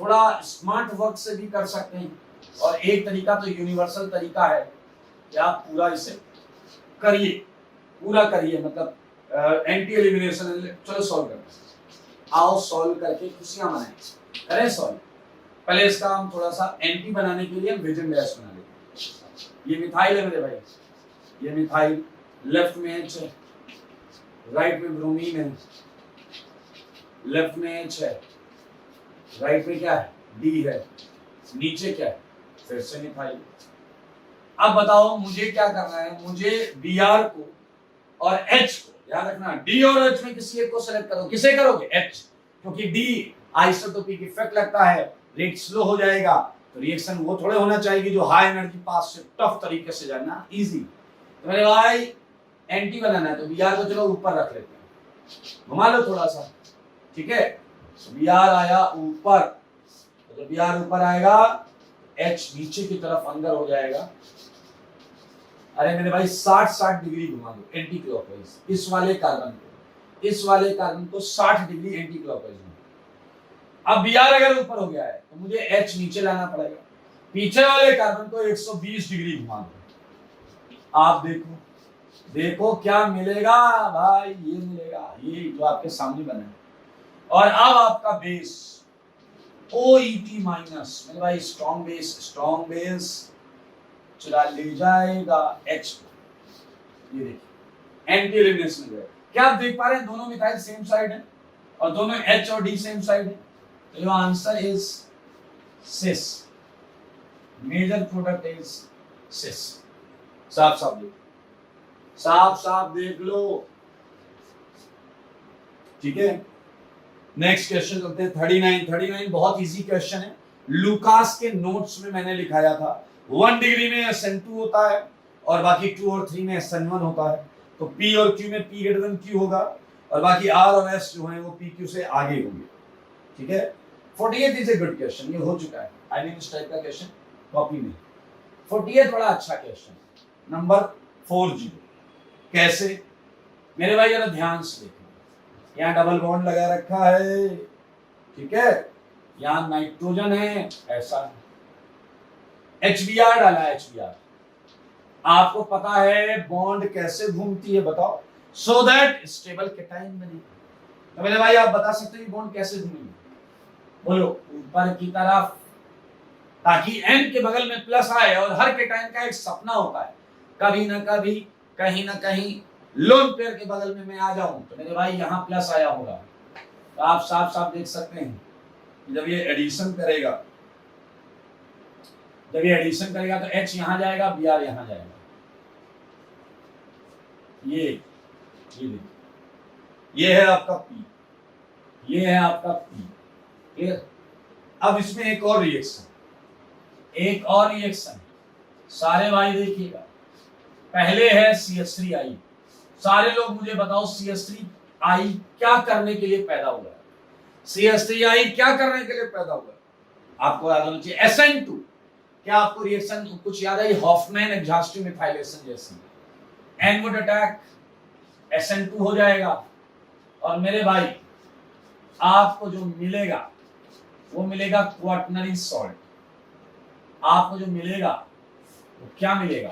थोड़ा स्मार्ट वर्क से भी कर सकते हैं, और एक तरीका तो यूनिवर्सल तरीका है कि आप पूरा इसे करिए, पूरा करिए, मतलब एंटी एलिमिनेशन। चलो सॉल्व करते हैं, आओ सॉल्व करके खुशियां मनाएं, करें सॉल्व। पहले इसका हम थोड़ा सा एंटी बनाने के लिए हम विजन डैश बना लेते हैं। ये मिथाइल है मेरे भाई, ये मिथाइल, लेफ्ट में एच है, राइट में ब्रोमीन है, लेफ्ट में एच है, राइट में क्या है डी है, नीचे क्या है फिर से मिथाइल। अब बताओ मुझे क्या करना है, मुझे बी आर को और एच को, याद रखना डी और एच में किसी एक को सेलेक्ट करो। किसे करोगे? एच, क्योंकि डी आइसोटोपिक इफेक्ट लगता है, रेट स्लो हो जाएगा, तो रिएक्शन वो थोड़े होना चाहिए जो हाई एनर्जी पास से टफ तरीके से जाना, इजी। तो मेरे भाई एंटी बनाना है तो बी आर को चलो ऊपर रख लेते हैं, घुमा लो थोड़ा सा, ठीक है। बी आर आया ऊपर, तो जब बी आर ऊपर आएगा एच नीचे की तरफ अंदर हो जाएगा। अरे मेरे भाई 60 डिग्री घुमा दो एंटी क्लॉकवाइज, इस वाले कार्बन को, इस वाले कार्बन को 60 डिग्री एंटी क्लॉकवाइज में। अब बी आर अगर ऊपर हो गया है तो मुझे एच नीचे लाना पड़ेगा, पीछे वाले कार्बन को 120 डिग्री घुमा दो। आप देखो, देखो क्या मिलेगा भाई, ये मिलेगा, ये जो आपके सामने बना है। और अब आपका बेस OET माइनस, मेरे भाई स्ट्रॉन्ग बेस, स्ट्रॉन्ग बेस चला ले जाएगा H को, ये देखिए एंटी एलिमिनेशन में। क्या आप देख पा रहे हैं दोनों मिथाइल सेम साइड है और दोनों H और D सेम साइड है, तो your answer is cis, major product is cis. साफ साफ देखो, साफ साफ देख लो, ठीक है। नेक्स्ट क्वेश्चन चलते हैं 39 बहुत इजी क्वेश्चन है, लूकास के नोट्स में मैंने लिखाया था। 1 डिग्री में SN2 होता है और बाकी 2 और 3 में SN1 होता है, तो P और Q में P ग्रेटर देन Q होगा और बाकी R और S जो है वो PQ से आगे होंगे, ठीक है। 48 इज ए गुड क्वेश्चन, ये हो चुका है, आई मीन इस टाइप का क्वेश्चन कॉपी में। 48 बड़ा अच्छा क्वेश्चन, नंबर 40 कैसे? मेरे भाई जरा ध्यान से देखो, यहाँ डबल बॉन्ड लगा रखा है, ठीक है, यहाँ नाइट्रोजन है, ऐसा HBr डाला है, HBr। आपको पता है बॉन्ड कैसे घूमती है, बताओ, सो दैट स्टेबल कैटायन बने। तो मेरे भाई आप बता सकते हो बॉन्ड कैसे घूमेगी? बोलो, ऊपर की तरफ, ताकि N के बगल में प्लस आए, और हर कैटायन का एक सपना होता है कभी ना कभी कहीं ना कहीं लोन पेयर के बगल में मैं आ जाऊं, तो मेरे भाई यहाँ प्लस आया होगा। तो आप साफ साफ देख सकते हैं जब ये एडिशन करेगा, जब ये एडिशन करेगा तो H यहां जाएगा, Br यहां जाएगा, ये देखिए, ये है आपका P, ये है आपका P, क्लियर। अब इसमें एक और रिएक्शन, एक और रिएक्शन, सारे भाई देखिएगा। पहले है CH3I, सारे लोग मुझे बताओ CH3I क्या करने के लिए पैदा हुआ है? CH3I क्या करने के लिए पैदा हुआ है? आपको याद होना चाहिए SN2। क्या आपको रिएक्शन कुछ याद आई? हॉफमैन एग्जॉस्टिव मिथाइलेशन जैसी। N would attack SN2 हो जाएगा। और मेरे भाई आपको जो मिलेगा वो मिलेगा क्वाटरनरी सॉल्ट। आपको जो मिलेगा वो क्या मिलेगा?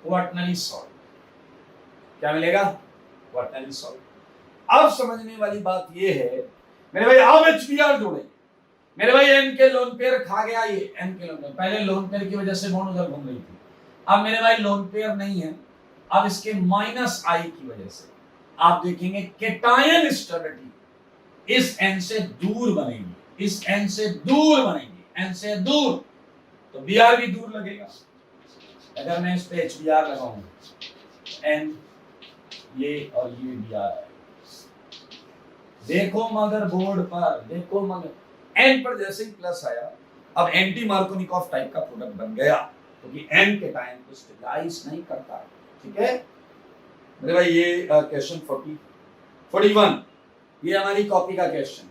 Quaternary salt. क्या मिलेगा? Quaternary salt. अब समझने वाली बात ये है मेरे भाई, अब HBr जोड़ेंगे। मेरे भाई N के लोन पेयर खा गया ये N के लोन पेयर। पहले लोन पेयर की वजह से बॉन्ड उधर घूम रही थी, अब मेरे भाई लोन पेयर नहीं है। अब इसके -I की वजह से आप देखेंगे केटायन स्टेबिलिटी इस N से दूर बनेगी, इस N से दूर बनेगी, N से दूर, तो Br भी दूर लगेगा। अगर मैं इस पे HBr लगाऊं, N ये और ये Br है, देखो मगर बोर्ड पर, देखो मगर N पर जैसे ही प्लस आया, अब एंटी मार्कोनिकॉफ टाइप का प्रोडक्ट बन गया, क्योंकि N के टाइम को स्टेबलाइज नहीं करता। ठीक है मेरे भाई, ये क्वेश्चन 41 ये हमारी कॉपी का क्वेश्चन।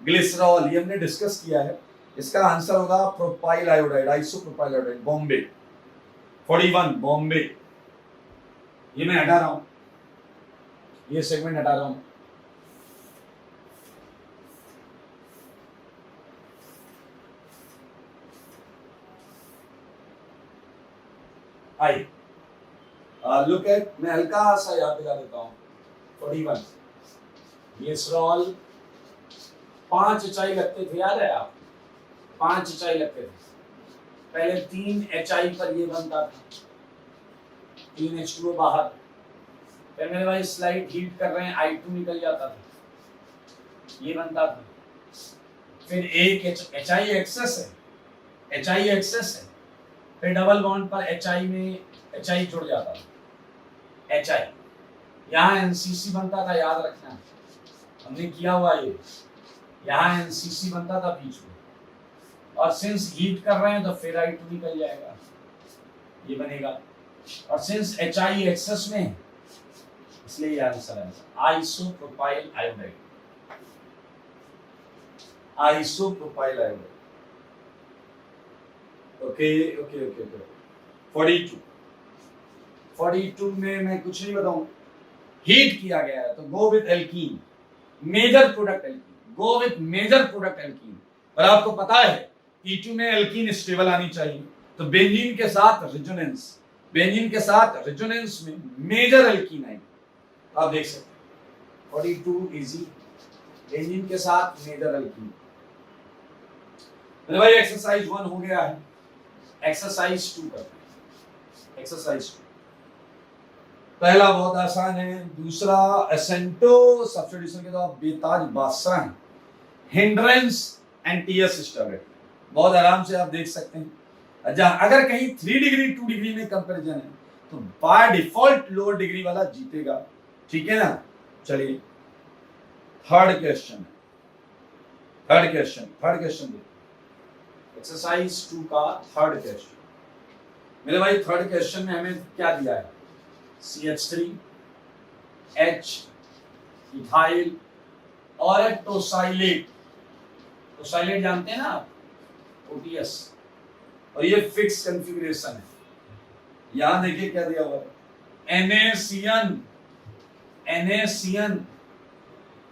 ग्लिसरॉल ये हमने डिस्कस किया है, इसका आंसर होगा propyl iodide, isopropyl iodide, Bombay. 41 Bombay. ये मैं हटा रहा हूं, ये सेगमेंट हटा रहा हूं। आई लुक एट, मैं हल्का सा याद दिला देता हूं। 41 ग्लिसरॉल 5 HI लगते थे, याद है आप? 5 HI लगते थे। पहले 3 HI पर ये बनता था, 3 H2O बाहर। फिर मेरे भाई स्लाइड हीट कर रहे हैं, I2 निकल जाता था, ये बनता था। फिर एक HI एक्सेस है, HI एक्सेस है, फिर डबल बॉन्ड पर HI में HI जुड़ जाता था, HI। यहाँ NCC बनता था, याद रखना, हमने किया हुआ ये। यहाँ NCC बनता था बीच में, और सिंस हीट कर रहे हैं तो फिर I2 निकल जाएगा, ये बनेगा। और सिंस HI एक्सेस में है, इसलिए ये आंसर है isopropyl iodide, isopropyl iodide. Okay okay okay okay. 42 में मैं कुछ नहीं बताऊं, हीट किया गया है तो go with alkene, major product alkene, go with major product alkene. और आपको पता है E2 में एल्कीन स्टेबल आनी चाहिए, तो बेंजीन के साथ रेजोनेंस, बेंजीन के साथ रेजोनेंस में मेजर एल्कीन आएगी। आप देख सकते हैं 42 इजी, बेंजीन के साथ मेजर एल्कीन। मेरे भाई एक्सरसाइज 1 हो गया है, एक्सरसाइज 2 करते हैं। एक्सरसाइज 2 पहला बहुत आसान है, दूसरा एसेंटो सब्स्टिट्यूशन के तो आप बेताज बादशाह हैं। हिंड्रेंस एंड टीएस स्टेबिलिटी बहुत आराम से आप देख सकते हैं। अगर कहीं 3 डिग्री 2 डिग्री में कंपैरिजन है तो बाय डिफॉल्ट लोअर डिग्री वाला जीतेगा, ठीक है ना। चलिए third question, third question exercise 2 का थर्ड क्वेश्चन। मेरे भाई थर्ड क्वेश्चन में हमें क्या दिया है? CH3 H इथाइल और एक टोसाइलेट, टोसाइलेट जानते हैं ना आप, OTS, और ये फिक्स कॉन्फ़िगरेशन है। यहां देखिए क्या दिया हुआ है, NaCN।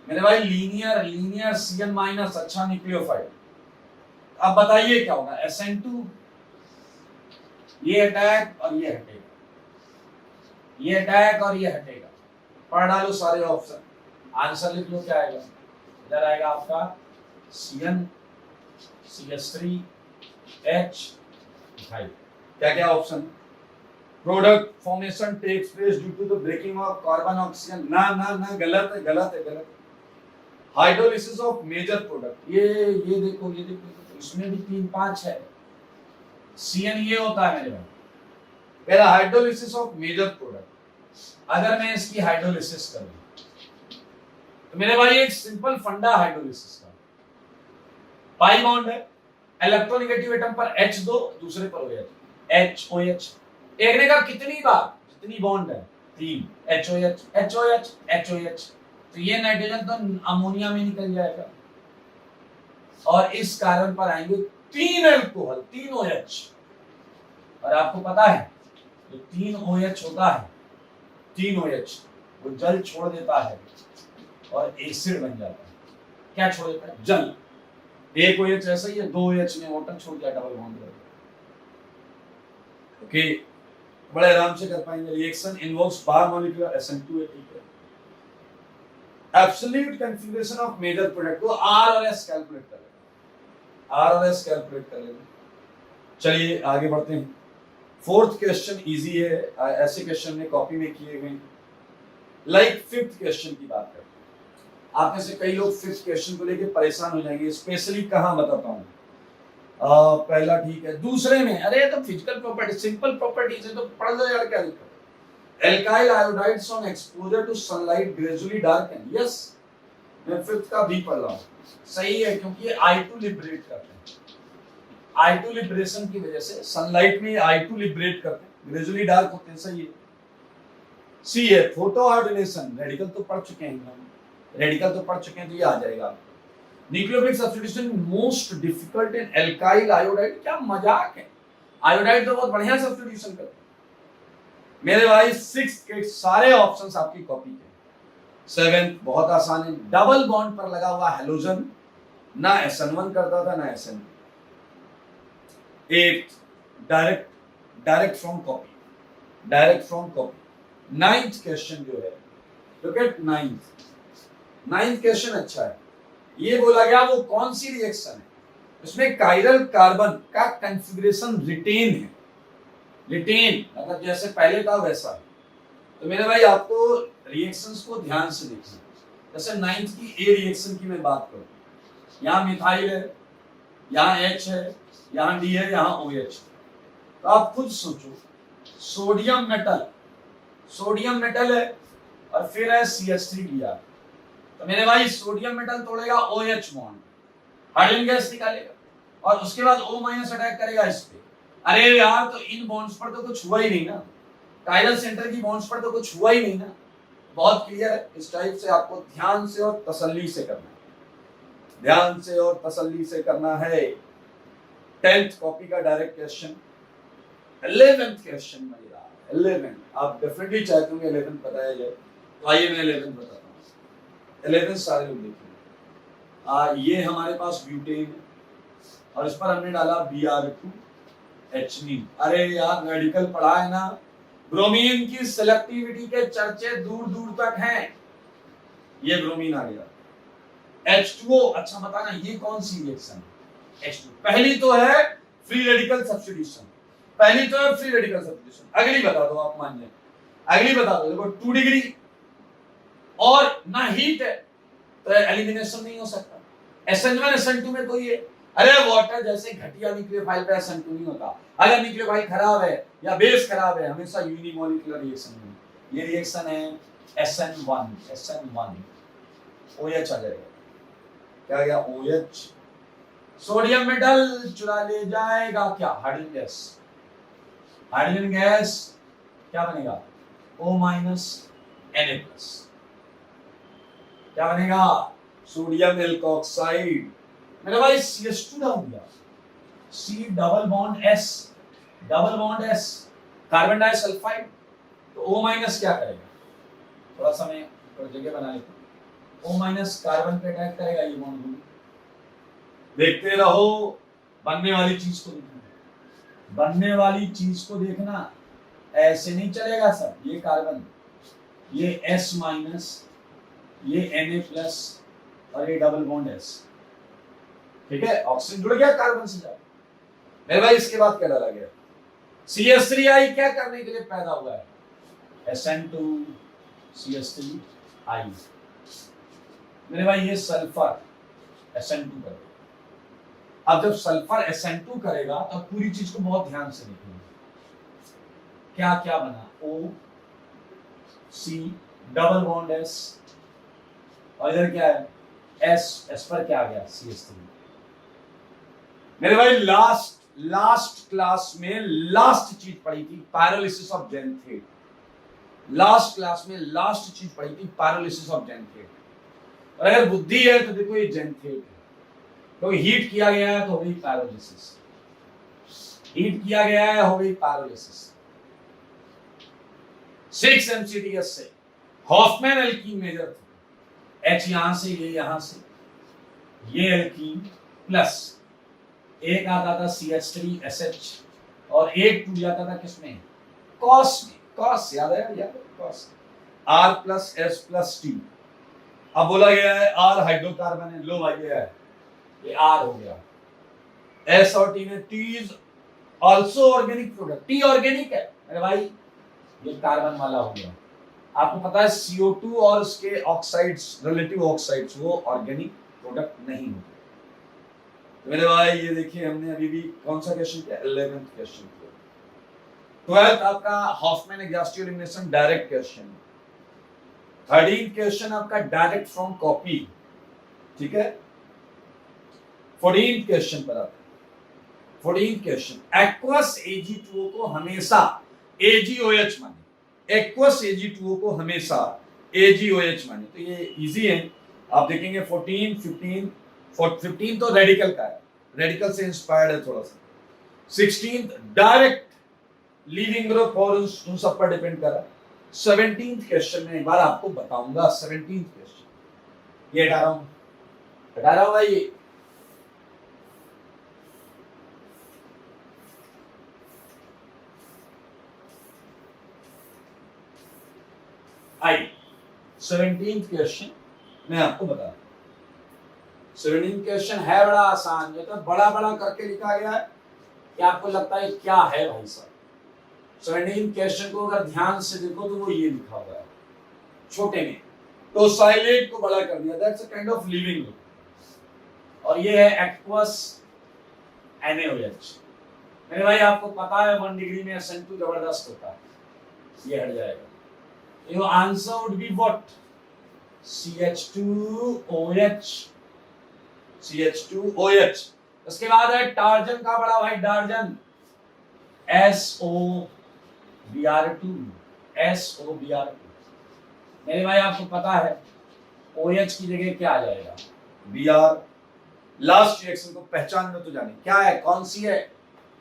मेरे भाई लीनियर CN माइनस, अच्छा न्यूक्लियोफाइल। अब बताइए क्या होगा? SN2 ये अटैक और ये हटेगा, ये अटैक और ये हटेगा। पढ़ डालो सारे ऑप्शन, आंसर लिख लो क्या आएगा। इधर आएगा आपका CN CH3 H इथाइल। क्या क्या option? Product formation takes place due to the breaking of carbon oxygen, ना ना ना, गलत है गलत है गलत। हाइड्रोलिसिस ऑफ मेजर प्रोडक्ट, ये देखो ये देखो, इसमें भी 3-5 है। CN ये होता है मेरे भाई, पहला हाइड्रोलिसिस ऑफ मेजर प्रोडक्ट। अगर मैं इसकी हाइड्रोलिसिस करूं तो मेरे भाई एक सिंपल फंडा हाइड्रोलिसिस का, पाई बॉन्ड है, इलेक्ट्रोनेगेटिव एटम पर H दो, दूसरे पर OH, HOH। एक ने कहा कितनी बार? जितनी बॉन्ड है 3, HOH HOH HOH, तो ये नाइट्रोजन तो अमोनिया में निकल जाएगा, और इस कार्बन पर आएंगे 3 अल्कोहल, 3 OH। और आपको पता है जो 3 OH होता है, 3 OH वो जल छोड़ देता है और एसिड बन जाता है। क्या छोड़ देता है? जल। एक OH ऐसा ही है, 2 OH ने वाटर छोड़ दिया, डबल बॉन्ड कर दिया। ओके, बड़े आराम से कर पाएंगे। Reaction involves bimolecular SN2 absolute configuration of major product को R और S कैलकुलेट कर लेंगे, R और S कैलकुलेट कर लेंगे। चलिए आगे बढ़ते हैं। फोर्थ क्वेश्चन इजी है, ऐसे क्वेश्चन ने कॉपी में किए हुए हैं। लाइक फिफ्थ क्वेश्चन की बात करते हैं। आप में से कई लोग फिफ्थ क्वेश्चन को लेके परेशान हो जाएंगे, स्पेशली कहां बताता हूं। पहला ठीक है, दूसरे में अरे तो फिजिकल प्रॉपर्टी, सिंपल प्रॉपर्टीज है तो पढ़ लो यार, क्या दिक्कत है। Alkyl iodides on exposure to sunlight gradually darken. Yes, मैं फिफ्थ का भी पढ़ रहा हूं, सही है, क्योंकि ये I2 लिबरेट करते हैं। I2 लिबरेशन की वजह से सनलाइट में I2 लिबरेट करते हैं, ग्रेजुअली डार्क होते हैं, सही है। सी है फोटो आयोडीनेशन, रेडिकल तो पढ़ चुके हैं हम, रेडिकल तो पढ़ चुके हैं तो ये आ जाएगा। Nucleophilic substitution most difficult in alkyl iodide, क्या मजाक है, आयोडाइड तो बहुत बढ़िया सब्स्टिट्यूशन करते हैं मेरे भाई। 6 के सारे ऑप्शंस आपकी कॉपी के। 7 बहुत आसान है, डबल बॉन्ड पर लगा हुआ हेलोजन ना SN1 करता था ना SN2। 8 direct from copy, direct from copy. 9th question जो है, लुक एट 9th क्वेश्चन अच्छा है। ये बोला गया वो कौन सी रिएक्शन है उसमें कायरल कार्बन का कॉन्फ़िगरेशन रिटेन है। रिटेन मतलब जैसे पहले था वैसा। तो मेरे भाई आपको रिएक्शंस को ध्यान से देखना। जैसे 9th की ए रिएक्शन की मैं बात करूं, यहाँ मिथाइल है, यहाँ H है, यहाँ D है, यहाँ OH। तो आप खुद सोचो, सोडियम मेटल है और फिर है CH3 लिया। तो मेरे भाई सोडियम मेटल तोड़ेगा OH बॉन्ड, हाइड्रोजन गैस निकालेगा और उसके बाद O- अटैक करेगा इस पे। अरे यार, तो इन बॉन्ड्स पर तो कुछ हुआ ही नहीं ना, कायरल सेंटर की बॉन्ड्स पर तो कुछ हुआ ही नहीं ना। बहुत क्लियर है। इस टाइप से आपको ध्यान से और तसल्ली से करना है, ध्यान से और तसल्ली से करना है। 10th कॉपी का डायरेक्ट क्वेश्चन। 11th क्वेश्चन में 11 आप डेफिनेटली चाहते होंगे 11 बताया जाए, तो आइए मैं 11 बताता हूँ। 11 सारे लोग देखिए, ये हमारे पास ब्यूटेन है और इस पर हमने डाला Br2H। अरे यार रेडिकल पढ़ा है ना, ब्रोमीन की सिलेक्टिविटी के चर्चे दूर दूर तक हैं। ये ब्रोमीन आ गया। H2O, अच्छा बताना ये कौन सी रिएक्शन है? H2 पहली तो है फ्री रेडिकल सब्स्टिट्यूशन, पहली तो है फ्री रेडिकल सब्स्टिट्यूशन। अगली बता दो, आप मान जाए, अगली बता दो। देखो 2 डिग्री और ना हीट है तो एलिमिनेशन नहीं हो सकता। SN1 SN2 में कोई है, अरे वाटर जैसे घटिया न्यूक्लियोफाइल पे SN2 नहीं होता। अगर न्यूक्लियोफाइल खराब है या बेस खराब है, हमेशा यूनिमॉलिक्यूलर रिएक्शन में। ये रिएक्शन है SN1 OH आ जाएगा। क्या गया? OH। सोडियम मेटल चुरा ले जाएगा क्या? Hydrogen gas. हाइड्रोजन गैस क्या बनेगा? O- Na+। क्या बनेगा? Sodium alkoxide. मेरे भाई CH2 डाउन दिया, C double bond S carbon disulphide. तो O- क्या करेगा? थोड़ा सा मैं जगह बना लेता हूं। O- कार्बन पे अटैक करेगा, ये बॉन्ड। देखते रहो, बनने वाली चीज को देखना, बनने वाली चीज को देखना। ऐसे नहीं चलेगा सर, ये कार्बन, ये S-, ये Na+ और ये डबल बॉन्ड S। ठीक है, ऑक्सीजन जुड़ गया कार्बन से जाकर। मेरे भाई इसके बाद क्या डाला गया? CH3I क्या करने के लिए पैदा हुआ है? SN2 CH3I। मेरे भाई ये सल्फर SN2 करेगा। अब जब सल्फर SN2 करेगा तो पूरी चीज को बहुत ध्यान से देखिए। क्या क्या बना? O C double bond S और इधर क्या है? S पर क्या आ गया? CH3। मेरे भाई लास्ट क्लास में लास्ट चीज पढ़ी थी पायरोलिसिस ऑफ जेंथेट। लास्ट क्लास में लास्ट चीज पढ़ी थी पायरोलिसिस ऑफ जेंथेट। और अगर बुद्धि है तो देखो ये जेंथेट है, तो हीट किया गया है तो हो गई पायरोलिसिस, हीट किया गया है हो गई पायरोलिसिस। 6 MCDS से हॉफमैन एल्कीन मेजर थे, H यहां से, ये यहां से, ये एल्कीन प्लस एक आता था CH3SH और एक टूट जाता था किसमें, कॉस में। कॉस याद है यार, cos R plus S plus T। अब बोला गया है R हाइड्रोकार्बन है, लो भाई ये है, ये R हो गया, S और T में, T is also organic product, T organic है अरे भाई, ये कार्बन वाला हो गया। आपको पता है CO2 और उसके ऑक्साइड्स, रिलेटिव ऑक्साइड्स, वो ऑर्गेनिक प्रोडक्ट नहीं होते। तो मेरे भाई ये देखिए, हमने अभी भी कौन सा क्वेश्चन किया, 11th क्वेश्चन किया। 12th आपका Hofmann exhaustive elimination direct question. 13th question आपका डायरेक्ट फ्रॉम कॉपी, ठीक है। 14th क्वेश्चन पर आता है। 14th क्वेश्चन, एक्वस Ag2O को हमेशा AgOH माने, एक्वस Ag2O को हमेशा AgOH माने, तो ये इजी है। आप देखेंगे 14, 15 तो रेडिकल का है, रेडिकल से इंस्पायर्ड है थोड़ा सा। 16 डायरेक्ट लीविंग ग्रुप और उन सब पर डिपेंड कर रहा है। 17th क्वेश्चन में एक बार आपको बताऊंगा, 17th क्वेश्चन ये हटा रहा हूं भाई। आई 17th क्वेश्चन मैं आपको बता रहा हूं। 17th क्वेश्चन है बड़ा आसान, ये तो बड़ा बड़ा करके लिखा गया है कि आपको लगता है क्या है भाई साहब। 17th क्वेश्चन को अगर ध्यान से देखो तो वो ये लिखा हुआ है छोटे में, तो साइलेंट को बड़ा कर दिया, that's a kind of leaving group, और ये है एक्वस NaOH। मेरे भाई आपको पता है 1 डिग्री में SN2 जबरदस्त होता है, ये हट जाएगा। Your answer would be what? CH2OH, CH2OH। उसके बाद है टार्जन का बड़ा भाई, टार्जन SOBr2, SOBr2। मेरे भाई आपको पता है OH की जगह क्या आ जाएगा, Br। लास्ट रिएक्शन को पहचान लो तो जाने क्या है, कौन सी है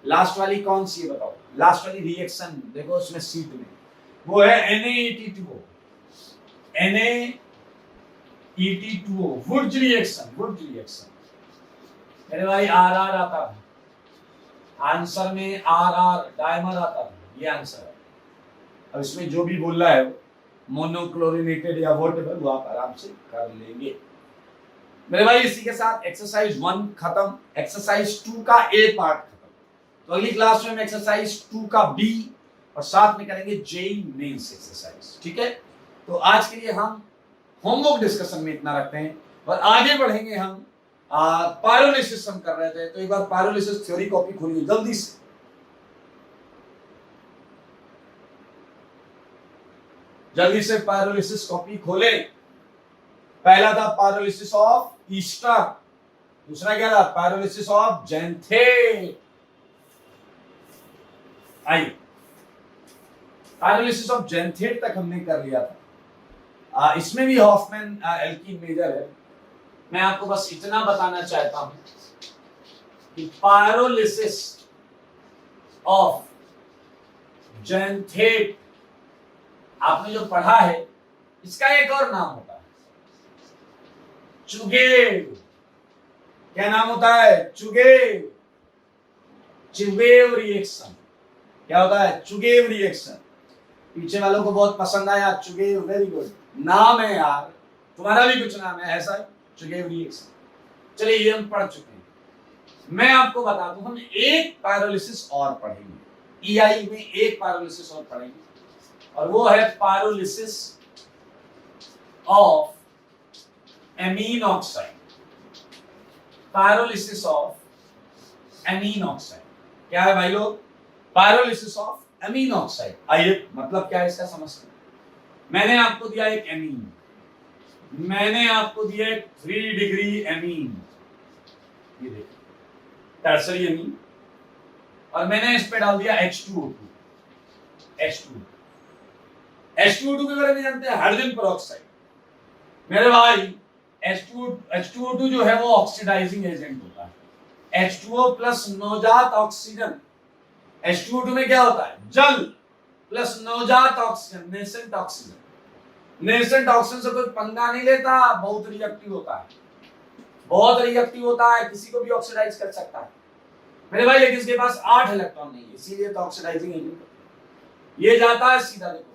लास्ट वाली, कौन सी है बताओ, लास्ट वाली रिएक्शन देखो उसमें सीट में, वो है NaEt2O, NaEt2O, Wurtz reaction, Wurtz reaction. मेरे भाई RR आता है आंसर में, RR डायमर आता है, ये आंसर है। अब इसमें जो भी बोल रहा है मोनोक्लोरिनेटेड या व्हाटएवर, वो आप आराम से कर लेंगे। मेरे भाई इसी के साथ एक्सरसाइज 1 खत्म, एक्सरसाइज 2 का A पार्ट खत्म। तो अगली क्लास में हम एक्सरसाइज 2 का B और साथ में करेंगे जेईई मेंस एक्सरसाइज, ठीक है। तो आज के लिए हम होमवर्क डिस्कशन में इतना रखते हैं और आगे बढ़ेंगे। हम पायरोलिसिस हम कर रहे थे, तो एक बार पायरोलिसिस थ्योरी कॉपी खोलिए जल्दी से। जल्दी से पायरोलिसिस कॉपी खोले। पहला था पायरोलिसिस ऑफ ईस्टर, दूसरा क्या था, पायरोलिसिस ऑफ जेंथेट। आइए, पायरोलिसिस ऑफ जेंथेट तक हमने कर लिया था। इसमें भी हॉफमैन एल्कीन मेजर है। मैं आपको बस इतना बताना चाहता हूं कि पायरोलिसिस ऑफ जेंथेट आपने जो पढ़ा है, इसका एक और नाम होता है चुगेव। क्या नाम होता है, चुगेव, चुगेव रिएक्शन। क्या होता है, चुगेव रिएक्शन। पीछे वालों को बहुत पसंद आया चुगेव, वेरी गुड नाम है यार, तुम्हारा भी कुछ नाम है ऐसा, चुगेव रिएक्शन। चलिए ये हम पढ़ चुके हैं। मैं आपको बता दूं, हम एक पायरोलिसिस और पढ़ेंगे, EI में एक पायरोलिसिस और पढ़ेंगे, और वो है pyrolysis of amine oxide. Pyrolysis of amine oxide क्या है भाई लोग, पायरोलिसिस ऑफ एमीन ऑक्साइड। आइए मतलब क्या है इसका समझते हैं। मैंने आपको दिया एक एमीन, मैंने आपको दिया एक 3 डिग्री एमीन, ये देखिए टर्सरी एमीन, और मैंने इस पे डाल दिया H2O2। H2O2 के बारे में जानते हैं, हाइड्रोजन पेरोक्साइड। मेरे भाई H2O2 जो है वो ऑक्सीडाइजिंग एजेंट होता है। H2O प्लस नवजात ऑक्सीजन, H2O2 में क्या होता है, जल प्लस नवजात oxygen, nascent oxygen. Nascent oxygen से कोई पंगा नहीं लेता, बहुत रिएक्टिव होता है, बहुत रिएक्टिव होता है, किसी को भी ऑक्सीडाइज कर सकता है मेरे भाई, लेकिन इसके पास 8 इलेक्ट्रॉन नहीं है, इसीलिए तो ऑक्सीडाइजिंग एजेंट। ये जाता है सीधा, देखो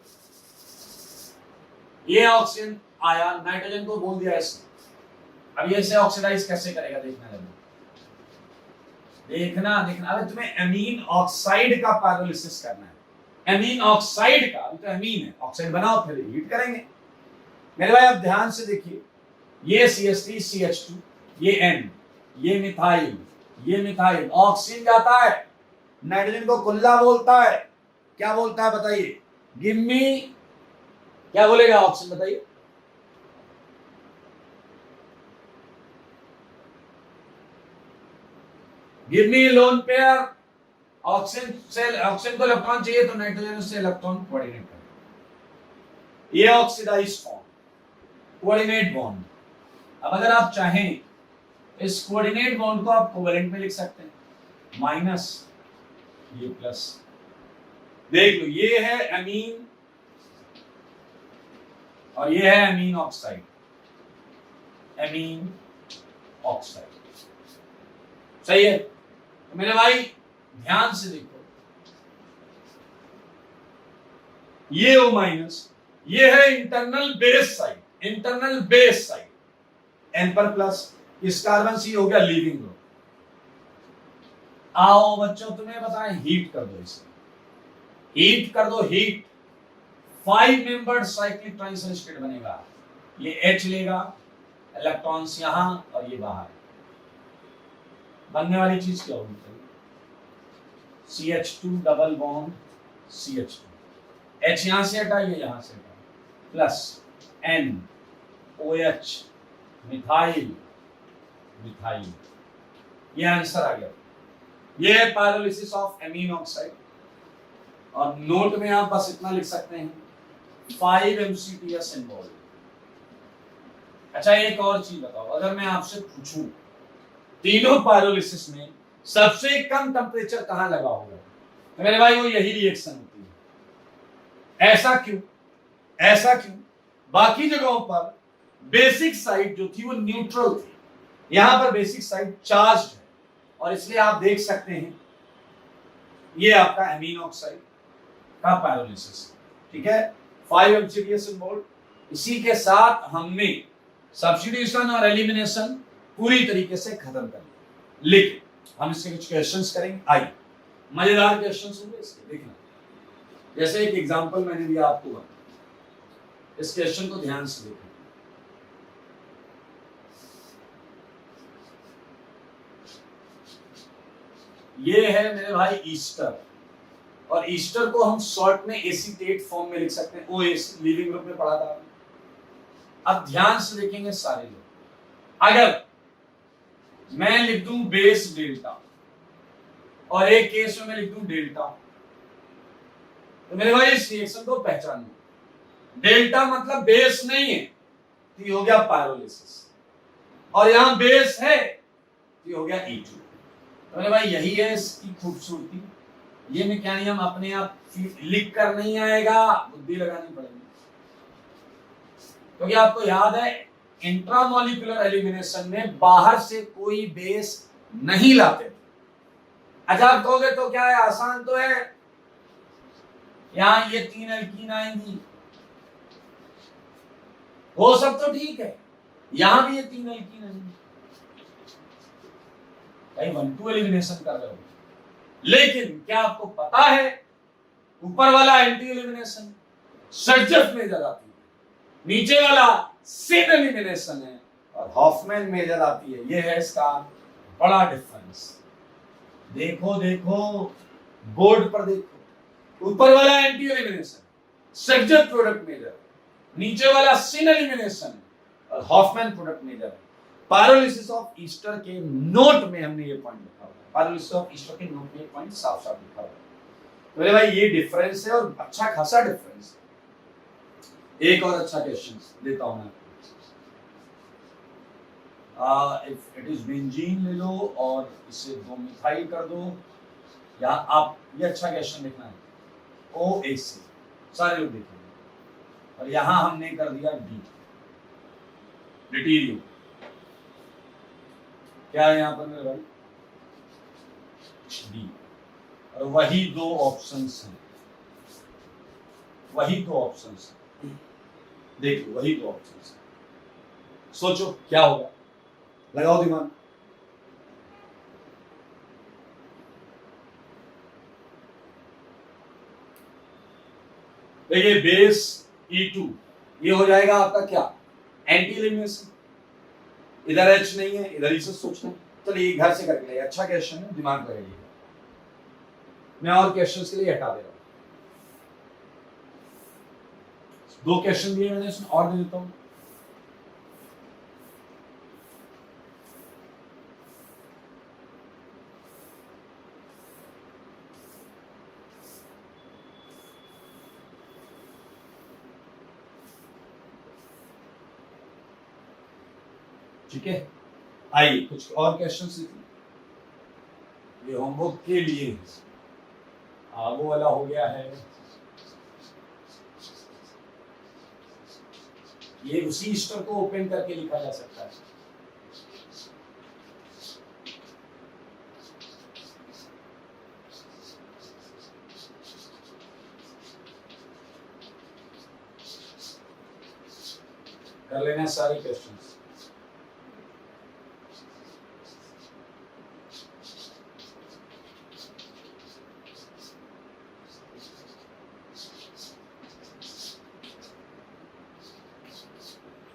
ये ऑक्सीजन आया, नाइट्रोजन को बोल दिया इसने, अब ये इसे ऑक्सीडाइज कैसे करेगा देखना लगो, देखना देखना। अबे तुम्हें एमीन ऑक्साइड का पायरोलिसिस करना है, एमीन ऑक्साइड का, अभी तो एमीन है, ऑक्साइड बनाओ फिर हीट करेंगे मेरे भाई। अब ध्यान से देखिए, ये CH3 CH2, ये N, ये मिथाइल, ये मिथाइल, ऑक्सीजन जाता है, नाइट्रोजन को कुल्ला बोलता है, क्या बोलता है बताइए, गिव मी, क्या बोलेगा ऑक्सीजन बताइए, give me lone pair. Oxygen को इलेक्ट्रॉन चाहिए तो नाइट्रोजन से इलेक्ट्रॉन कोऑर्डिनेट करें, ये ऑक्सीडाइज्ड फॉर्म, कोऑर्डिनेट बॉन्ड। अब अगर आप चाहें इस कोऑर्डिनेट बॉन्ड को आप कोवेलेंट में लिख सकते हैं, माइनस ये प्लस, देख लो ये है एमीन और ये है एमीन ऑक्साइड, एमीन ऑक्साइड, सही है। तो मेरे भाई ध्यान से देखो, ये O माइनस, ये है internal base side, internal base side, N पर प्लस, इस कार्बन सी हो गया लीविंग ग्रुप। आओ बच्चों तुम्हें बताएं, हीट कर दो इसे, हीट कर दो, हीट, 5 मेंबर्ड साइक्लिक ट्राइसल्फेट बनेगा, ये H लेगा, इलेक्ट्रॉन्स यहां और ये बाहर, बनने वाली चीज क्या होगी, CH2 double bond CH2, H यहां से हटा, ये यहां से हटा, plus N OH, methyl, methyl, ये आंसर आ गया। ये है पायरोलिसिस ऑफ एमीन ऑक्साइड। और नोट में आप बस इतना लिख सकते हैं, 5 MCTS इन्वॉल्व। अच्छा एक और चीज बताओ, अगर मैं आपसे पूछूं तीनों पायरोलिसिस में सबसे कम टेम्परेचर कहां लगा होगा, तो मेरे भाई वो यही रिएक्शन होती है। ऐसा क्यों, ऐसा क्यों? बाकी जगहों पर बेसिक साइड जो थी वो न्यूट्रल थी, यहां पर बेसिक साइड चार्ज्ड है, और इसलिए आप देख सकते हैं ये आपका एमीन ऑक्साइड का पायरोलिसिस, ठीक है, 5 MCTS इन्वॉल्व। इसी के साथ हमने सब्स्टिट्यूशन और एलिमिनेशन पूरी तरीके से खत्म कर लिया, लेकिन हम इसके कुछ क्वेश्चंस करेंगे। आइए, मजेदार क्वेश्चंस होंगे इसके, देखना। जैसे एक एग्जांपल मैंने दिया आपको, इस क्वेश्चन को ध्यान से देखना। ये है मेरे भाई ईस्टर, और ईस्टर को हम शॉर्ट में एसीटेट फॉर्म में लिख सकते हैं, OAC लिविंग ग्रुप में पढ़ा था। अब ध्यान से देखेंगे सारे लोग, अगर मैं लिख दूं बेस डेल्टा और एक केस में मैं लिख दूं डेल्टा, तो मेरे भाई इस रिएक्शन को पहचानो। डेल्टा मतलब बेस नहीं है तो ये हो गया पायरोलिसिस, और यहां बेस है तो ये हो गया E2। तो मेरे भाई यही है इसकी खूबसूरती। ये मैकेनिज्म अपने आप लिख कर नहीं आएगा, बुद्धि लगानी पड़ेगी, क्योंकि आपको याद है इंट्रामोलिकुलर एलिमिनेशन में बाहर से कोई बेस नहीं लाते थे। अच्छा आप कहोगे तो क्या है, आसान तो है, यहां ये 3 एल्कीन आएंगी, वो सब तो ठीक है, यहां भी ये 3 एल्कीन आएंगी, कहीं 1-2 एलिमिनेशन कर रहे हो। लेकिन क्या आपको पता है ऊपर वाला एंटी एलिमिनेशन सर्जफ मेजर आती है, नीचे वाला सिन एलिमिनेशन है और हॉफमैन मेजर आती है। ये है इसका बड़ा डिफरेंस। देखो देखो बोर्ड पर देखो, ऊपर वाला एंटी एलिमिनेशन सर्जफ प्रोडक्ट मेजर, नीचे वाला सिन एलिमिनेशन और हॉफमैन प्रोडक्ट मेजर है। पायरोलिसिस ऑफ ईस्टर के नोट में हमने ये पॉइंट लिखा हुआ है, पायरोलिसिस ऑफ ईस्टर के नोट में ये पॉइंट साफ साफ लिखा हुआ है। तो मेरे भाई ये डिफरेंस है और अच्छा खासा डिफरेंस है। एक और अच्छा क्वेश्चन देता हूं मैं, इफ इट इज बेंजीन ले लो और इसे 2 मिथाइल कर दो, या आप ये अच्छा क्वेश्चन लिखना है OAC, सारे लोग देखेंगे। और यहां हमने कर दिया डी, डिटीरियो। क्या है यहां पर मेरे भाई? डी। और वही दो ऑप्शंस हैं, वही दो ऑप्शंस हैं, देखो वही दो ऑप्शंस हैं। सोचो क्या होगा, लगाओ दिमाग। देखिए बेस E2 ये हो जाएगा आपका क्या, एंटी एलिमिनेशन। इधर H नहीं है, इधर ही से सोचना। चलिए घर से करके लिए, अच्छा क्वेश्चन है, दिमाग लगाइए। मैं और क्वेश्चंस के लिए हटा दे रहा हूं, दो क्वेश्चन दिए मैंने, इसमें और दे देता हूं। ठीक है, आइए कुछ और क्वेश्चंस लिखिए, ये होमवर्क के लिए वो वाला हो गया है, ये उसी स्टर को ओपन करके लिखा जा सकता है। कर लेना सारे क्वेश्चंस।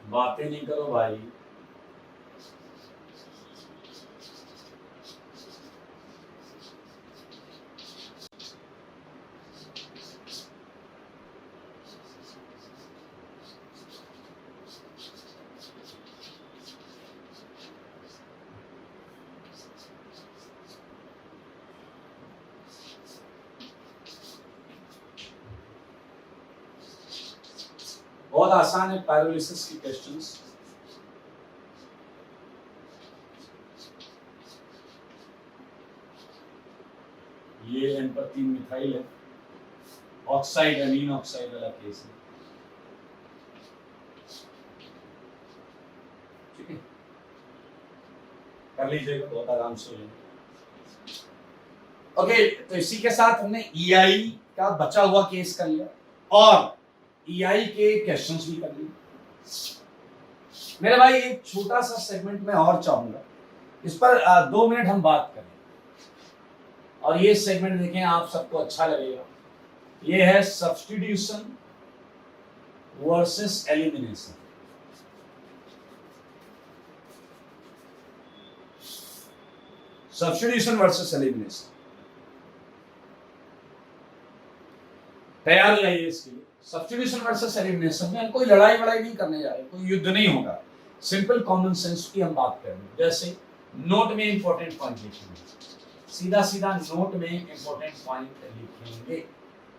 बातें नहीं करो भाई, बहुत आसान है पायरोलिसिस की क्वेश्चंस। ये N पर 3 मिथाइल है, ऑक्साइड अमीन ऑक्साइड वाला केस है। ठीक है, कर लीजिएगा, बहुत आराम से हो जाएगा। ओके, तो इसी के साथ हमने EI का बचा हुआ केस कर लिया और EI के क्वेश्चंस भी कर लिए। मेरे भाई एक छोटा सा सेगमेंट में और चाहूंगा, इस पर 2 मिनट हम बात करें, और ये सेगमेंट देखें, आप सबको अच्छा लगेगा। ये है substitution versus elimination. Substitution versus elimination, तैयार हो जाइए इसके लिए। सब्स्टिट्यूशन वर्सेस एलिमिनेशन में कोई लड़ाई वड़ाई नहीं करने जा रहे, कोई युद्ध नहीं होगा, सिंपल कॉमन सेंस की हम बात करेंगे। जैसे नोट में इंपॉर्टेंट पॉइंट लिखेंगे, सीधा सीधा नोट में इंपॉर्टेंट पॉइंट लिखेंगे।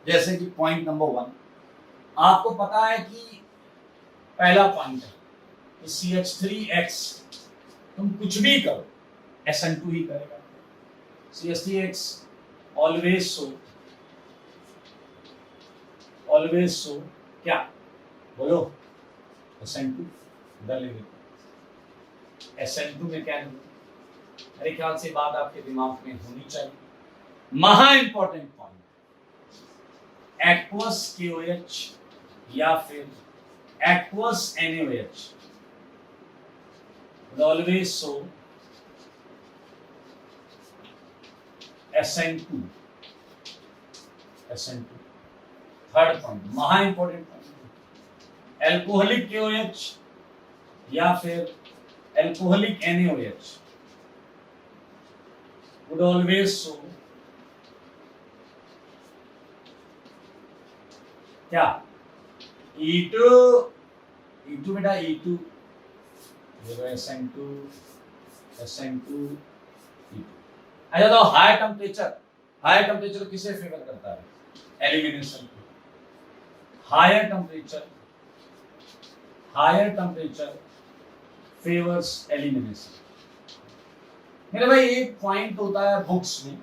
जैसे कि पॉइंट नंबर 1, आपको पता है कि पहला पॉइंट है कि CH3X तुम कुछ भी करो SN2 ही करेगा। CH3X ऑलवेज सो क्या बोलो, SN2 इधर ले लेते। SN2 में क्या नहीं, मेरे ख्याल से बात आपके दिमाग में होनी चाहिए। महा इंपॉर्टेंट पॉइंट, एक्वस KOH या फिर aqueous NaOH always so SN2। Third point, महा इंपॉर्टेंट पॉइंट, एल्कोहलिक KOH या फिर alcoholic NaOH would always show क्या, E2 बेटा E2, SN2 E2। अच्छा, तो हाई टेम्परेचर किसे फेवर करता है? Elimination. Higher temperature favours elimination. मेरे भाई एक पॉइंट होता है बुक्स में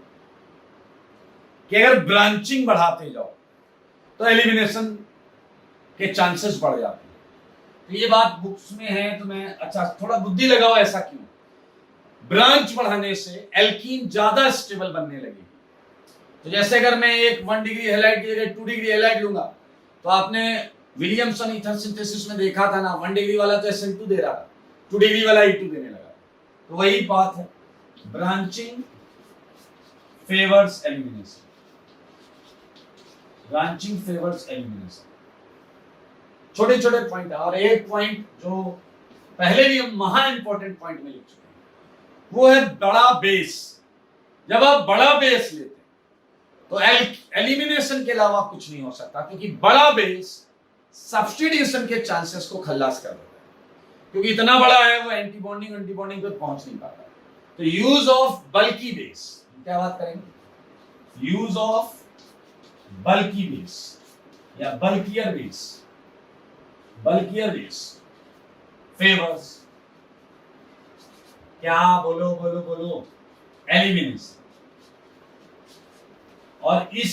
कि अगर ब्रांचिंग बढ़ाते जाओ तो एलिमिनेशन के चांसेस बढ़ जाते हैं। तो ये बात बुक्स में है, तो मैं अच्छा थोड़ा बुद्धि लगाओ, ऐसा क्यों? ब्रांच बढ़ाने से एल्कीन ज्यादा स्टेबल बनने लगेगी। तो जैसे अगर मैं एक 1 डिग्री हैलाइड की जगह 2 डिग्री हैलाइड लूंगा, तो आपने विलियमसन ईथर सिंथेसिस में देखा था ना, 1 डिग्री वाला तो SN2 दे रहा था, 2 डिग्री वाला E2 देने लगा। तो वही बात है, branching favours elimination, branching favours elimination. छोटे छोटे पॉइंट, और एक पॉइंट जो पहले भी हम महा इंपॉर्टेंट पॉइंट में लिख चुके हैं, वो है बड़ा बेस। जब आप बड़ा बेस लेते हैं तो एलिमिनेशन के अलावा कुछ नहीं हो सकता, क्योंकि बड़ा बेस सब्स्टिट्यूशन के चांसेस को खल्लास कर देता है, क्योंकि इतना बड़ा है वो एंटीबॉन्डिंग पे पहुंच नहीं पाता। तो यूज ऑफ बल्की बेस, क्या बात करेंगे? यूज ऑफ बल्की बेस या bulkier base, bulkier base favours क्या? बोलो बोलो बोलो, एलिमिनेशन। और इस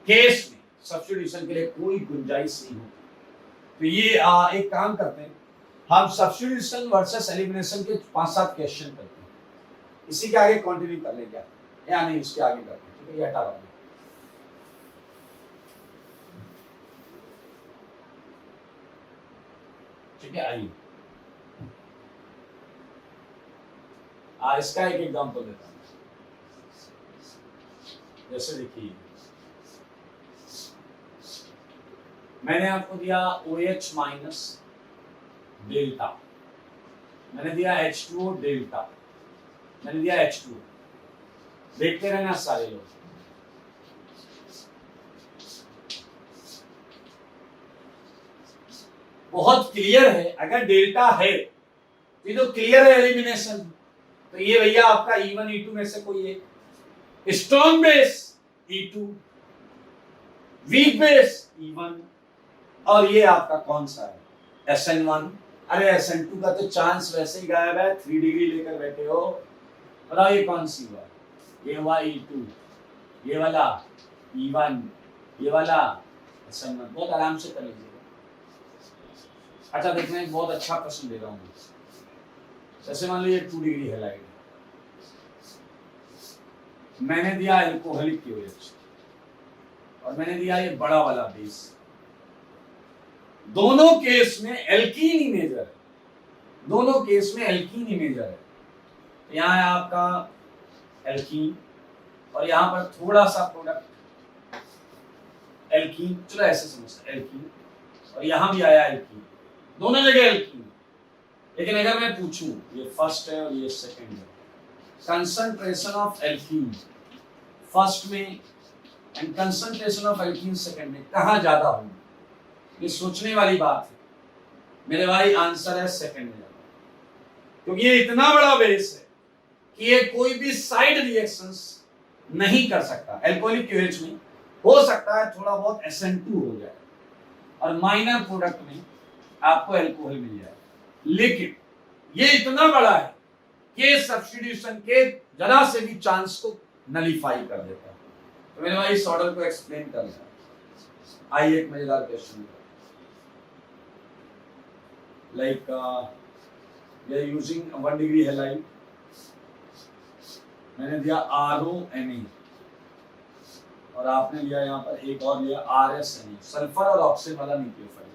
केस में सब्स्टिट्यूशन के लिए कोई गुंजाइश नहीं होती। तो ये एक काम करते हैं, हम सब्स्टिट्यूशन वर्सेस एलिमिनेशन के 5-7 क्वेश्चन करते हैं, इसी के आगे कंटिन्यू कर लेंगे या नहीं, इसके आगे करते हैं, ठीक है? ये हटा देंगे। ठीक है, आइए इसका एक एग्जांपल देता हूं। जैसे देखिए, मैंने आपको दिया OH माइनस डेल्टा, मैंने दिया H2O डेल्टा, मैंने दिया H2O। देखते रहना सारे लोग। बहुत क्लियर है, अगर डेल्टा है तो क्लियर है एलिमिनेशन। तो ये भैया आपका E1 E2 में से कोई एक। Strong base E2, weak base E1, और ये आपका कौन सा है? SN1। अरे SN2 का तो चांस वैसे ही गायब है, 3 डिग्री लेकर बैठे हो। बताओ ये कौन सी हुआ? ये हुआ E2, ये वाला E1, ये वाला SN1। बहुत आराम से कर लीजिएगा। अच्छा देखना, एक बहुत अच्छा प्रश्न दे रहा हूँ। जैसे मान लीजिए 2 डिग्री हैलाइड, मैंने दिया एल्कोहलिक OH और मैंने दिया ये बड़ा वाला बेस। दोनों केस में एल्कीन ही मेजर है, दोनों केस में एल्कीन ही मेजर है। यहाँ है आपका एल्कीन और यहाँ पर थोड़ा सा प्रोडक्ट एल्कीन, चलो ऐसे समझते हैं, एल्कीन, और यहाँ भी आया एल्कीन, दोनों जगह एल्कीन। लेकिन अगर मैं पूछूं, ये फर्स्ट है और ये सेकंड है, कंसंट्रेशन ऑफ एल्कीन फर्स्ट में and concentration of alkene second में कहाँ ज्यादा होगी? ये सोचने वाली बात है मेरे भाई। आंसर है सेकंड में ज्यादा, क्योंकि ये इतना बड़ा बेस है कि ये कोई भी साइड रिएक्शंस नहीं कर सकता। एल्कोहलिक OH में हो सकता है थोड़ा बहुत SN2 हो जाए और माइनर प्रोडक्ट में आपको अल्कोहल मिल जाए, लेकिन ये इतना बड़ा है कि सब्स्टिट्यूशन के जरा से भी चांस को नलीफाई कर देता है। तो मैंने भाई इस ऑर्डर को एक्सप्लेन कर लिया। आइए एक मजेदार question, like we are using 1 degree halide, मैंने दिया RONA और आपने लिया यहाँ पर एक और लिया RSNA, सल्फर और ऑक्सीजन वाला nucleophile.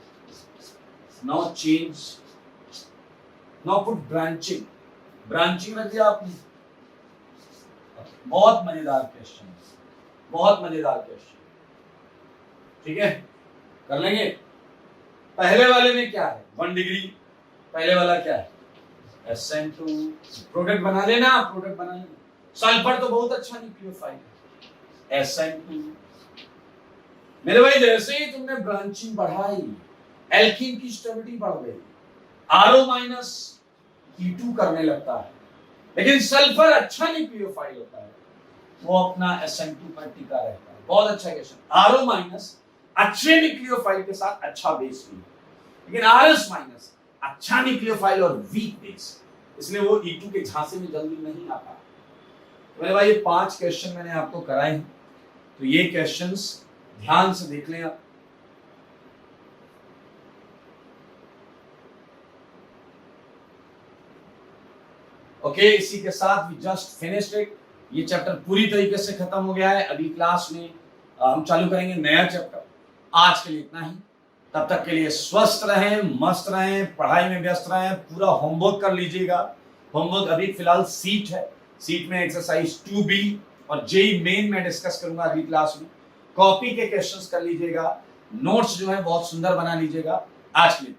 Now change, now put branching, branching रख दिया आपने। बहुत मजेदार क्वेश्चन, बहुत मजेदार क्वेश्चन, ठीक है? कर लेंगे। पहले वाले में क्या है? 1 डिग्री, पहले वाला क्या है? SN2, प्रोडक्ट बना लेना, प्रोडक्ट बना लेना। सल्फर तो बहुत अच्छा न्यूक्लियोफाइल है, SN2। मेरे भाई जैसे ही तुमने ब्रांचिंग बढ़ाई, एल्कीन की स्टेबिलिटी बढ़ गई, RO माइनस E2 करने लगता है, लेकिन सल्फर अच्छा न्यूक्लियोफाइल होता है, वो अपना SN2 पर टिका रहता है। बहुत अच्छा क्वेश्चन। RO माइनस अच्छे न्यूक्लियोफाइल के साथ अच्छा बेस भी है, लेकिन RS माइनस अच्छा न्यूक्लियोफाइल और वीक बेस, इसलिए वो E2 के झांसे में जल्दी नहीं आता। तो मेरे भाई ये 5 क्वेश्चन मैंने आपको कराए हैं, तो ये क्वेश्चंस ध्यान से देख लें आप। ओके, इसी के साथ वी जस्ट फिनिश्ड इट। ये चैप्टर पूरी तरीके से खत्म हो गया है। अगली क्लास में हम चालू करेंगे नया चैप्टर। आज के लिए इतना ही। तब तक के लिए स्वस्थ रहें, मस्त रहें, पढ़ाई में व्यस्त रहें, पूरा होमवर्क कर लीजिएगा। होमवर्क अभी फिलहाल सीट है, सीट में एक्सरसाइज 2B और जेई मेन में डिस्कस करूंगा अगली क्लास में। कॉपी के क्वेश्चंस कर लीजिएगा, नोट्स जो है बहुत सुंदर बना लीजिएगा। आज के लिए